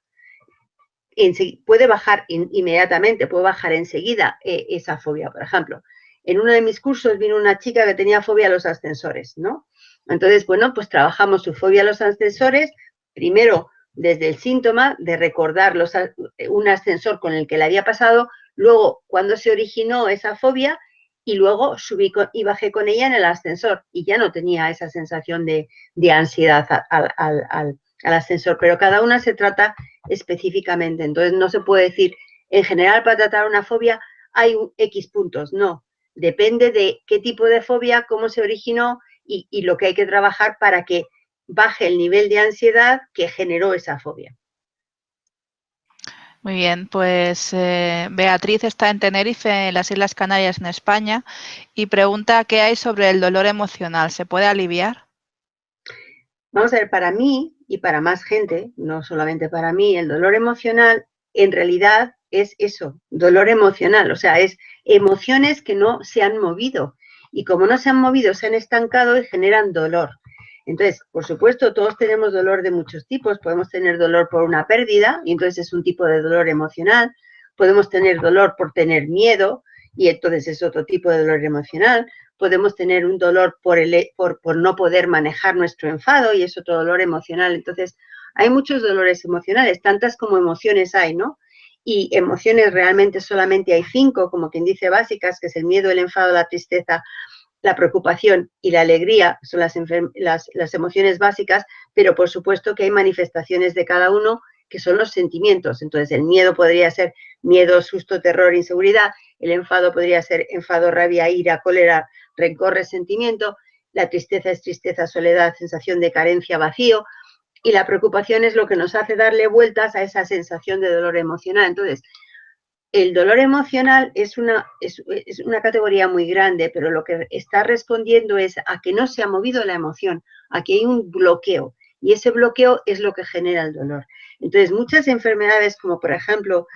puede bajar inmediatamente, puede bajar enseguida esa fobia. Por ejemplo, en uno de mis cursos vino una chica que tenía fobia a los ascensores, ¿no? Entonces, bueno, pues trabajamos su fobia a los ascensores, primero desde el síntoma de recordar un ascensor con el que le había pasado, luego cuando se originó esa fobia y luego subí y bajé con ella en el ascensor y ya no tenía esa sensación de ansiedad al ascensor, pero cada una se trata específicamente, entonces no se puede decir en general para tratar una fobia hay X puntos, no, depende de qué tipo de fobia, cómo se originó y lo que hay que trabajar para que baje el nivel de ansiedad que generó esa fobia. Muy bien, pues Beatriz está en Tenerife, en las Islas Canarias, en España, y pregunta qué hay sobre el dolor emocional. ¿Se puede aliviar? Vamos a ver, para mí y para más gente, no solamente para mí, el dolor emocional en realidad es eso, dolor emocional, o sea, es emociones que no se han movido y como no se han movido, se han estancado y generan dolor. Entonces, por supuesto, todos tenemos dolor de muchos tipos, podemos tener dolor por una pérdida y entonces es un tipo de dolor emocional, podemos tener dolor por tener miedo y entonces es otro tipo de dolor emocional, podemos tener un dolor por no poder manejar nuestro enfado y es otro dolor emocional. Entonces, hay muchos dolores emocionales, tantas como emociones hay, ¿no? Y emociones realmente solamente hay 5, como quien dice básicas, que es el miedo, el enfado, la tristeza, la preocupación y la alegría, son las emociones básicas, pero por supuesto que hay manifestaciones de cada uno que son los sentimientos. Entonces, el miedo podría ser miedo, susto, terror, inseguridad. El enfado podría ser enfado, rabia, ira, cólera, rencor, resentimiento. La tristeza es tristeza, soledad, sensación de carencia, vacío. Y la preocupación es lo que nos hace darle vueltas a esa sensación de dolor emocional. Entonces, el dolor emocional es una categoría muy grande, pero lo que está respondiendo es a que no se ha movido la emoción, a que hay un bloqueo. Y ese bloqueo es lo que genera el dolor. Entonces, muchas enfermedades, como por ejemplo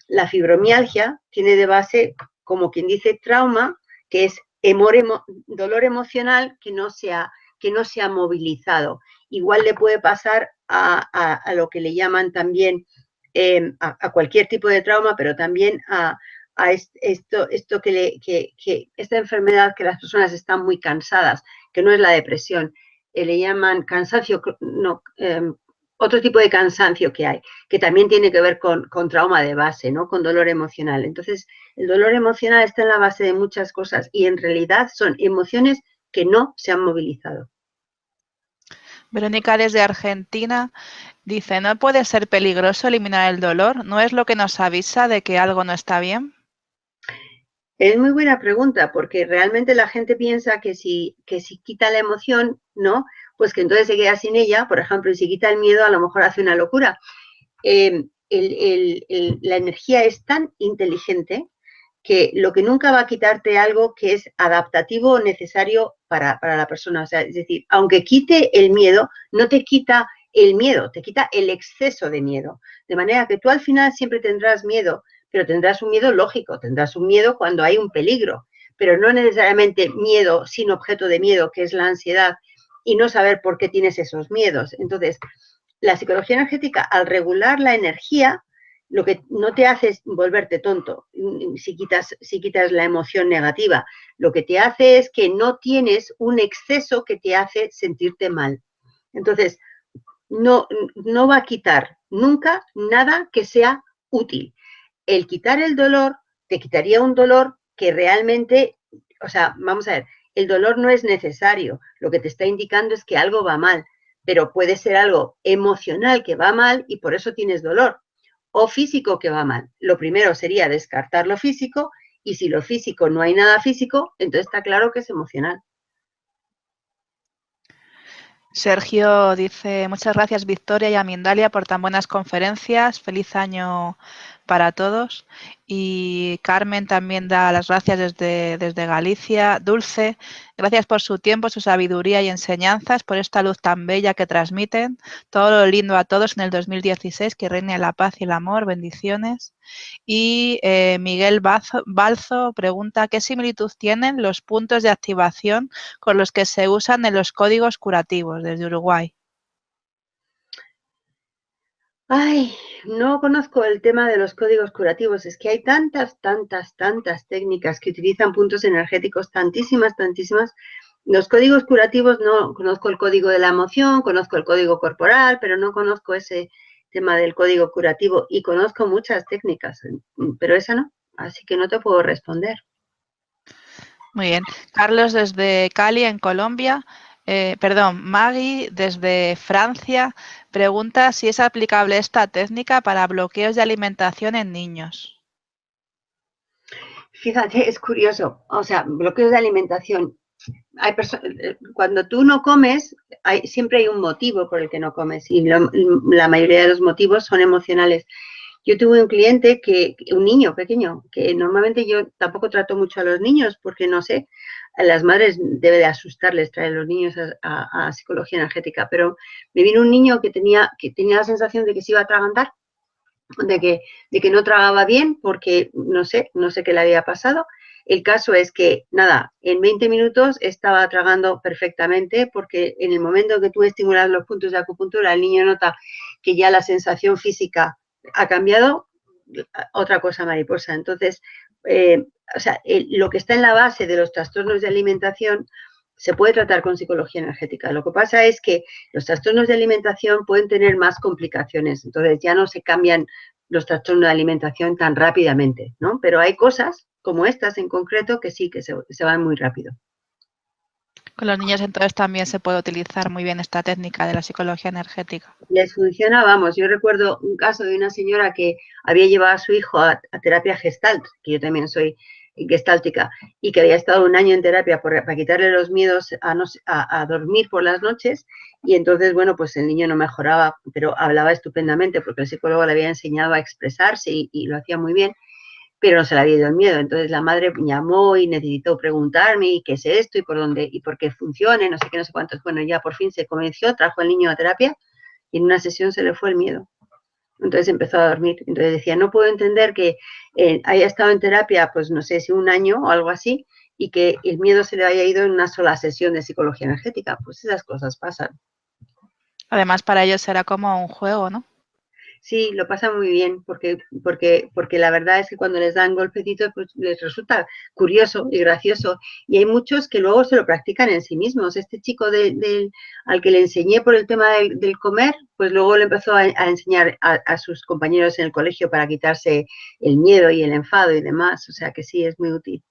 la fibromialgia, tiene de base, como quien dice, trauma, que es dolor emocional que no se ha movilizado. Igual le puede pasar a lo que le llaman también a cualquier tipo de trauma, pero también a esta enfermedad que las personas están muy cansadas, que no es la depresión, le llaman cansancio, otro tipo de cansancio que hay, que también tiene que ver con trauma de base, ¿no? Con dolor emocional. Entonces, el dolor emocional está en la base de muchas cosas y en realidad son emociones que no se han movilizado. Verónica desde Argentina dice, ¿no puede ser peligroso eliminar el dolor? ¿No es lo que nos avisa de que algo no está bien? Es muy buena pregunta, porque realmente la gente piensa que si quita la emoción, ¿no? Pues que entonces se queda sin ella, por ejemplo, y si quita el miedo, a lo mejor hace una locura. La energía es tan inteligente que lo que nunca va a quitarte algo que es adaptativo o necesario para la persona. O sea, es decir, aunque quite el miedo, no te quita el miedo, te quita el exceso de miedo. De manera que tú al final siempre tendrás miedo, pero tendrás un miedo lógico, tendrás un miedo cuando hay un peligro, pero no necesariamente miedo sin objeto de miedo, que es la ansiedad, y no saber por qué tienes esos miedos. Entonces, la psicología energética, al regular la energía, lo que no te hace es volverte tonto si quitas la emoción negativa. Lo que te hace es que no tienes un exceso que te hace sentirte mal. Entonces, no va a quitar nunca nada que sea útil. El quitar el dolor te quitaría un dolor que realmente, o sea, vamos a ver, el dolor no es necesario. Lo que te está indicando es que algo va mal, pero puede ser algo emocional que va mal y por eso tienes dolor, o físico que va mal. Lo primero sería descartar lo físico, y si lo físico no hay nada físico, entonces está claro que es emocional. Sergio dice, muchas gracias Victoria y a Mindalia por tan buenas conferencias, feliz año para todos. Y Carmen también da las gracias desde Galicia. Dulce, gracias por su tiempo, su sabiduría y enseñanzas, por esta luz tan bella que transmiten. Todo lo lindo a todos en el 2016, que reine la paz y el amor, bendiciones. Y Miguel Balzo pregunta, ¿qué similitud tienen los puntos de activación con los que se usan en los códigos curativos desde Uruguay? Ay, no conozco el tema de los códigos curativos. Es que hay tantas técnicas que utilizan puntos energéticos, tantísimas. Los códigos curativos no conozco el código de la emoción, conozco el código corporal, pero no conozco ese tema del código curativo y conozco muchas técnicas, pero esa no, así que no te puedo responder. Muy bien. Carlos desde Cali, en Colombia. Maggie desde Francia pregunta si es aplicable esta técnica para bloqueos de alimentación en niños. Fíjate, es curioso, o sea, bloqueos de alimentación. Cuando tú no comes, siempre hay un motivo por el que no comes y la mayoría de los motivos son emocionales. Yo tuve un cliente, un niño pequeño, que normalmente yo tampoco trato mucho a los niños porque no sé, a las madres debe de asustarles traer a los niños a psicología energética, pero me vino un niño que tenía la sensación de que se iba a atragantar, de que no tragaba bien porque no sé qué le había pasado. El caso es que, nada, en 20 minutos estaba tragando perfectamente porque en el momento que tú estimulas los puntos de acupuntura, el niño nota que ya la sensación física ha cambiado, otra cosa mariposa. Entonces, lo que está en la base de los trastornos de alimentación se puede tratar con psicología energética. Lo que pasa es que los trastornos de alimentación pueden tener más complicaciones, entonces ya no se cambian los trastornos de alimentación tan rápidamente, ¿no? Pero hay cosas como estas en concreto que sí, que se van muy rápido. Con los niños entonces también se puede utilizar muy bien esta técnica de la psicología energética. Les funciona, vamos, yo recuerdo un caso de una señora que había llevado a su hijo a terapia gestalt, que yo también soy gestáltica, y que había estado un año en terapia para quitarle los miedos a dormir por las noches, y entonces, bueno, pues el niño no mejoraba, pero hablaba estupendamente porque el psicólogo le había enseñado a expresarse y lo hacía muy bien, pero no se le había ido el miedo. Entonces la madre llamó y necesitó preguntarme ¿y qué es esto? ¿Y por dónde? ¿Y por qué funciona? No sé qué, no sé cuántos. Bueno, ya por fin se convenció, trajo al niño a terapia y en una sesión se le fue el miedo. Entonces empezó a dormir. Entonces decía, no puedo entender que haya estado en terapia, pues no sé si un año o algo así, y que el miedo se le haya ido en una sola sesión de psicología energética. Pues esas cosas pasan. Además, para ellos será como un juego, ¿no? Sí, lo pasan muy bien porque la verdad es que cuando les dan golpecitos pues les resulta curioso y gracioso, y hay muchos que luego se lo practican en sí mismos. Este chico al que le enseñé por el tema del comer, pues luego le empezó a enseñar a sus compañeros en el colegio para quitarse el miedo y el enfado y demás, o sea que sí, es muy útil.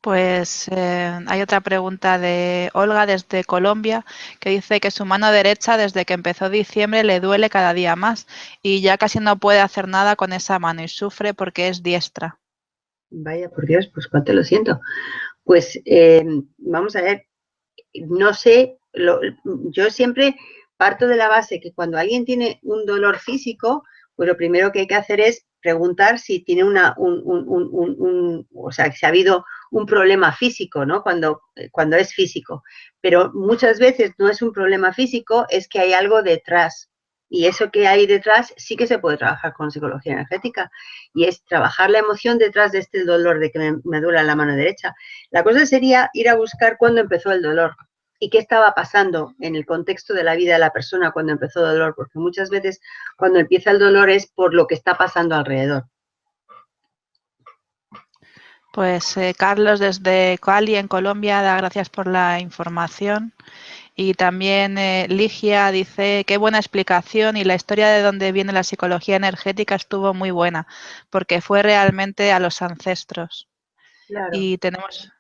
Pues hay otra pregunta de Olga desde Colombia, que dice que su mano derecha desde que empezó diciembre le duele cada día más y ya casi no puede hacer nada con esa mano y sufre porque es diestra. Vaya, por Dios, pues cuánto lo siento. Pues vamos a ver, no sé, yo siempre parto de la base que cuando alguien tiene un dolor físico, pues lo primero que hay que hacer es preguntar si tiene o sea, si ha habido un problema físico, ¿no? Cuando es físico. Pero muchas veces no es un problema físico, es que hay algo detrás. Y eso que hay detrás sí que se puede trabajar con psicología energética. Y es trabajar la emoción detrás de este dolor de que me duele la mano derecha. La cosa sería ir a buscar cuándo empezó el dolor. y qué estaba pasando en el contexto de la vida de la persona cuando empezó el dolor, porque muchas veces cuando empieza el dolor es por lo que está pasando alrededor. Pues Carlos desde Cali, en Colombia, da gracias por la información. Y también Ligia dice, qué buena explicación y la historia de dónde viene la psicología energética estuvo muy buena, porque fue realmente a los ancestros. Claro. Y tenemos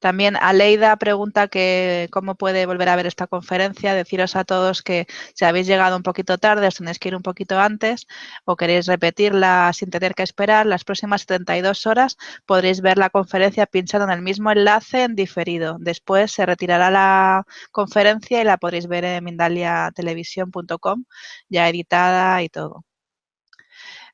también Aleida pregunta que cómo puede volver a ver esta conferencia. Deciros a todos que si habéis llegado un poquito tarde, os tenéis que ir un poquito antes o queréis repetirla sin tener que esperar, las próximas 72 horas podréis ver la conferencia pinchando en el mismo enlace en diferido. Después se retirará la conferencia y la podréis ver en mindaliatelevisión.com ya editada y todo.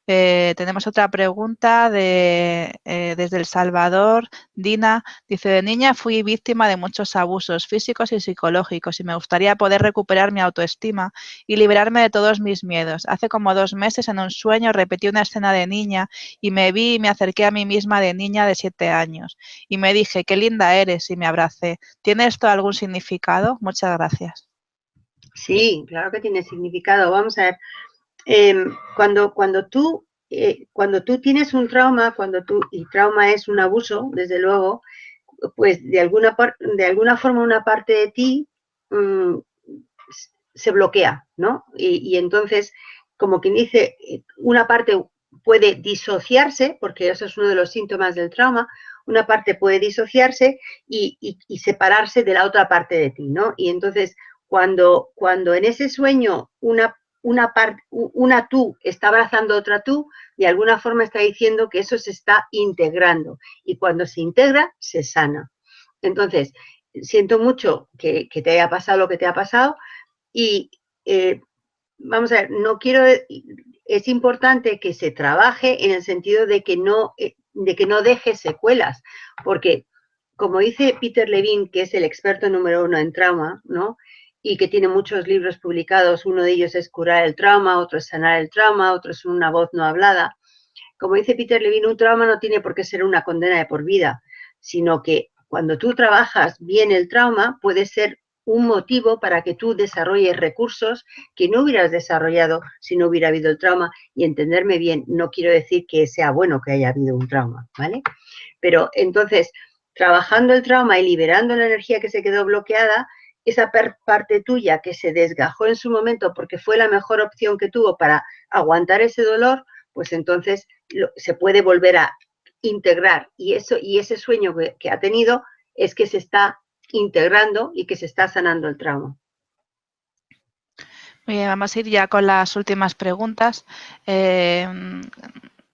Tenemos otra pregunta desde El Salvador. Dina dice, de niña fui víctima de muchos abusos físicos y psicológicos y me gustaría poder recuperar mi autoestima y liberarme de todos mis miedos. Hace como 2 meses en un sueño repetí una escena de niña y me vi y me acerqué a mí misma de niña de 7 años y me dije, qué linda eres, y me abracé. ¿Tiene esto algún significado? Muchas gracias. Sí, claro que tiene significado. Vamos a ver. Cuando tú tienes un trauma, y trauma es un abuso, desde luego, pues de alguna forma una parte de ti se bloquea, ¿no? Y entonces, como quien dice, una parte puede disociarse, porque eso es uno de los síntomas del trauma, una parte puede disociarse y separarse de la otra parte de ti, ¿no? Y entonces, cuando en ese sueño una tú está abrazando a otra tú, de alguna forma está diciendo que eso se está integrando. Y cuando se integra, se sana. Entonces, siento mucho que te haya pasado lo que te ha pasado y vamos a ver, es importante que se trabaje en el sentido de que no deje secuelas, porque como dice Peter Levine, que es el experto número 1 en trauma, ¿no? Y que tiene muchos libros publicados, uno de ellos es Curar el trauma, otro es Sanar el trauma, otro es Una voz no hablada. Como dice Peter Levine, un trauma no tiene por qué ser una condena de por vida, sino que cuando tú trabajas bien el trauma, puede ser un motivo para que tú desarrolles recursos que no hubieras desarrollado si no hubiera habido el trauma. Y entenderme bien, no quiero decir que sea bueno que haya habido un trauma, ¿vale? Pero entonces, trabajando el trauma y liberando la energía que se quedó bloqueada, esa parte tuya que se desgajó en su momento porque fue la mejor opción que tuvo para aguantar ese dolor, pues entonces se puede volver a integrar. Y ese sueño que ha tenido es que se está integrando y que se está sanando el trauma. Bien, vamos a ir ya con las últimas preguntas.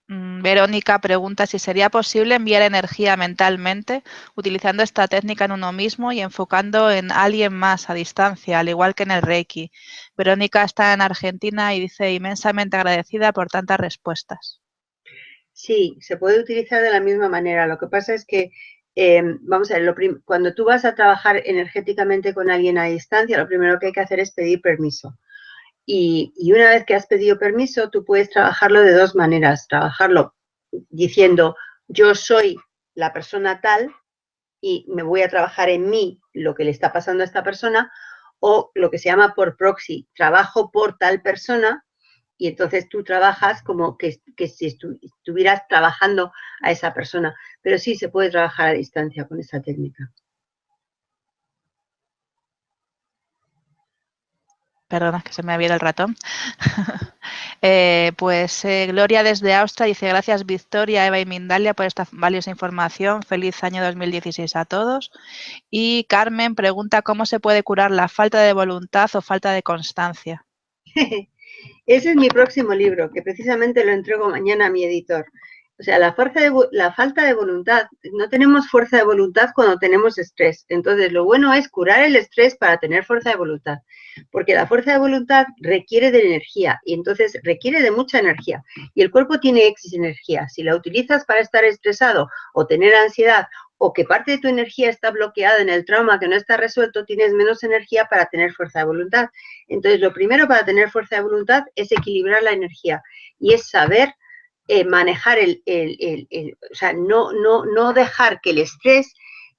Verónica pregunta si sería posible enviar energía mentalmente utilizando esta técnica en uno mismo y enfocando en alguien más a distancia, al igual que en el Reiki. Verónica está en Argentina y dice inmensamente agradecida por tantas respuestas. Sí, se puede utilizar de la misma manera. Lo que pasa es que, vamos a ver, cuando tú vas a trabajar energéticamente con alguien a distancia, lo primero que hay que hacer es pedir permiso. Y una vez que has pedido permiso, tú puedes trabajarlo de 2 maneras. Trabajarlo diciendo, yo soy la persona tal y me voy a trabajar en mí lo que le está pasando a esta persona, o lo que se llama por proxy, trabajo por tal persona, y entonces tú trabajas como que si estuvieras trabajando a esa persona. Pero sí se puede trabajar a distancia con esa técnica. Perdona, que se me ha abierto el ratón. Gloria desde Austria dice, gracias Victoria, Eva y Mindalia por esta valiosa información. Feliz año 2016 a todos. Y Carmen pregunta, ¿cómo se puede curar la falta de voluntad o falta de constancia? Ese es mi próximo libro, que precisamente lo entrego mañana a mi editor. O sea, la falta de voluntad, no tenemos fuerza de voluntad cuando tenemos estrés. Entonces, lo bueno es curar el estrés para tener fuerza de voluntad, porque la fuerza de voluntad requiere de energía y entonces requiere de mucha energía. Y el cuerpo tiene X energía. Si la utilizas para estar estresado o tener ansiedad o que parte de tu energía está bloqueada en el trauma que no está resuelto, tienes menos energía para tener fuerza de voluntad. Entonces, lo primero para tener fuerza de voluntad es equilibrar la energía y es saber manejar o sea, no dejar que el estrés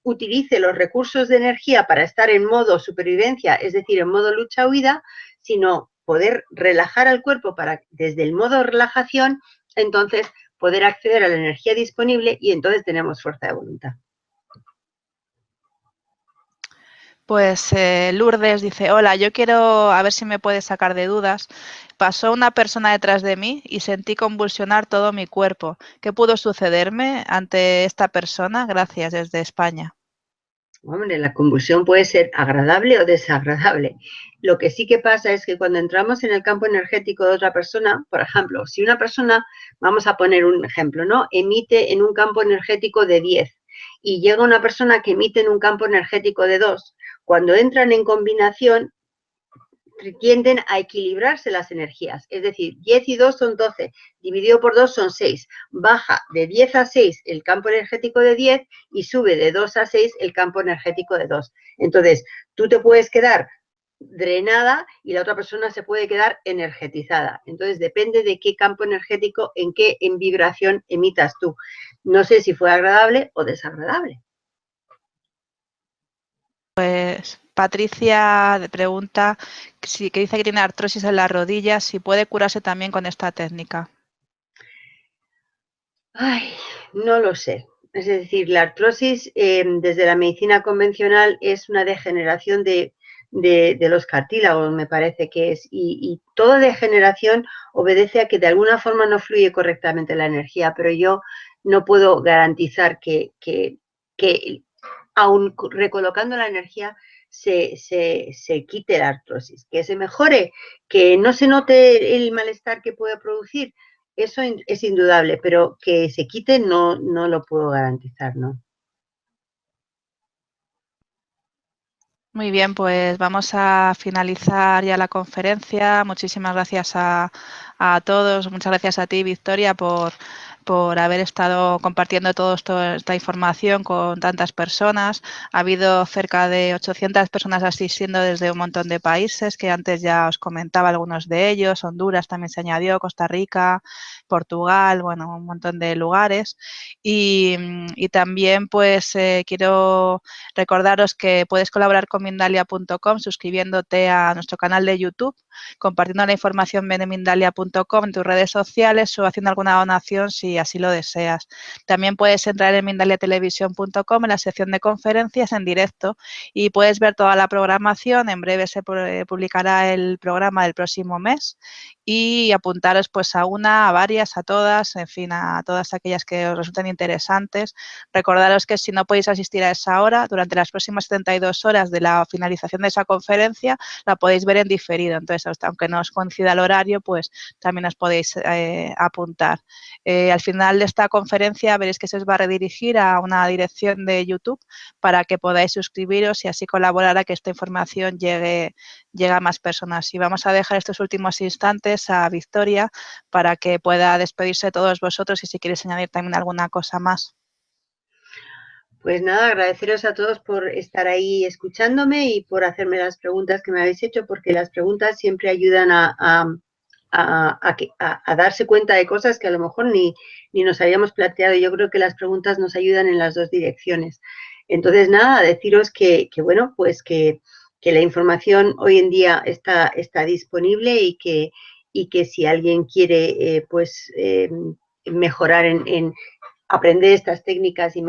utilice los recursos de energía para estar en modo supervivencia, es decir, en modo lucha-huida, sino poder relajar al cuerpo para, desde el modo relajación, entonces poder acceder a la energía disponible y entonces tenemos fuerza de voluntad. Pues Lourdes dice, hola, yo quiero a ver si me puedes sacar de dudas. Pasó una persona detrás de mí y sentí convulsionar todo mi cuerpo. ¿Qué pudo sucederme ante esta persona? Gracias, desde España. Hombre, la convulsión puede ser agradable o desagradable. Lo que sí que pasa es que cuando entramos en el campo energético de otra persona, por ejemplo, si una persona, vamos a poner un ejemplo, ¿no? Emite en un campo energético de 10 y llega una persona que emite en un campo energético de 2, cuando entran en combinación tienden a equilibrarse las energías, es decir, 10 y 2 son 12, dividido por 2 son 6, baja de 10 a 6 el campo energético de 10 y sube de 2 a 6 el campo energético de 2. Entonces, tú te puedes quedar drenada y la otra persona se puede quedar energetizada. Entonces, depende de qué campo energético, en vibración emitas tú. No sé si fue agradable o desagradable. Pues Patricia pregunta que dice que tiene artrosis en las rodillas, si puede curarse también con esta técnica. Ay, no lo sé. Es decir, la artrosis desde la medicina convencional es una degeneración de los cartílagos, me parece que es, y toda degeneración obedece a que de alguna forma no fluye correctamente la energía, pero yo no puedo garantizar que aun recolocando la energía se quite la artrosis, que se mejore, que no se note el malestar que puede producir. Eso es indudable, pero que se quite no lo puedo garantizar, ¿no? Muy bien, pues vamos a finalizar ya la conferencia. Muchísimas gracias a todos. Muchas gracias a ti, Victoria, por haber estado compartiendo toda esta información con tantas personas. Ha habido cerca de 800 personas asistiendo desde un montón de países, que antes ya os comentaba algunos de ellos. Honduras también se añadió, Costa Rica, Portugal, bueno, un montón de lugares. Y también pues quiero recordaros que puedes colaborar con Mindalia.com suscribiéndote a nuestro canal de YouTube, compartiendo la información de Mindalia.com en tus redes sociales o haciendo alguna donación si así lo deseas. También puedes entrar en MindaliaTelevisión.com en la sección de conferencias en directo y puedes ver toda la programación. En breve se publicará el programa del próximo mes y apuntaros pues a una, a varias, a todas, en fin, a todas aquellas que os resulten interesantes. Recordaros que si no podéis asistir a esa hora, durante las próximas 72 horas de la finalización de esa conferencia, la podéis ver en diferido. Entonces, aunque no os coincida el horario, pues también os podéis apuntar. Al final de esta conferencia veréis que se os va a redirigir a una dirección de YouTube para que podáis suscribiros y así colaborar a que esta información llegue a más personas. Y vamos a dejar estos últimos instantes a Victoria para que pueda despedirse de todos vosotros y si queréis añadir también alguna cosa más. Pues nada, agradeceros a todos por estar ahí escuchándome y por hacerme las preguntas que me habéis hecho, porque las preguntas siempre ayudan a darse cuenta de cosas que a lo mejor ni nos habíamos planteado. Yo creo que las preguntas nos ayudan en las dos direcciones. Entonces, nada, deciros que bueno, pues que la información hoy en día está disponible y que si alguien quiere mejorar en aprender estas técnicas y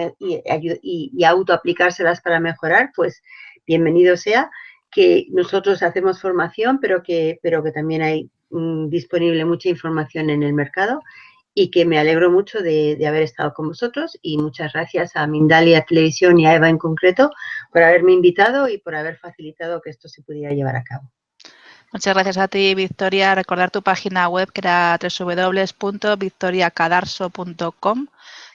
autoaplicárselas para mejorar, pues bienvenido sea, que nosotros hacemos formación, pero que también hay disponible mucha información en el mercado y que me alegro mucho de haber estado con vosotros y muchas gracias a Mindalia Televisión y a Eva en concreto por haberme invitado y por haber facilitado que esto se pudiera llevar a cabo. Muchas gracias a ti, Victoria. Recordar tu página web que era www.victoriacadarso.com,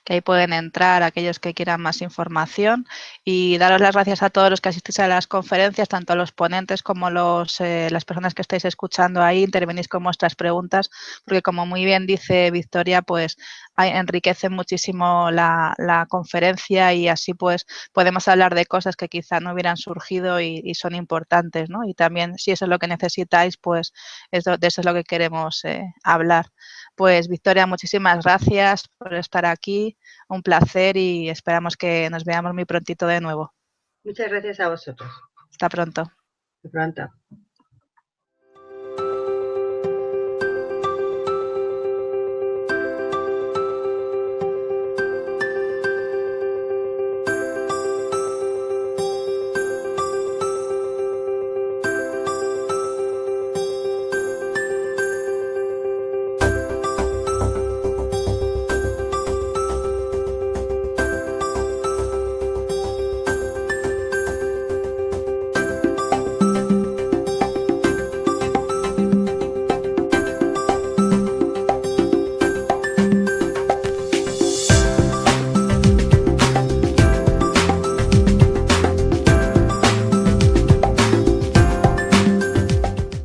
que ahí pueden entrar aquellos que quieran más información, y daros las gracias a todos los que asistís a las conferencias, tanto los ponentes como las personas que estáis escuchando ahí, intervenís con vuestras preguntas, porque como muy bien dice Victoria, pues enriquece muchísimo la conferencia y así pues podemos hablar de cosas que quizá no hubieran surgido y son importantes, ¿no? Y también si eso es lo que necesitáis, pues de eso es lo que queremos hablar. Pues Victoria, muchísimas gracias por estar aquí aquí. Un placer y esperamos que nos veamos muy prontito de nuevo. Muchas gracias a vosotros. Hasta pronto. Hasta pronto.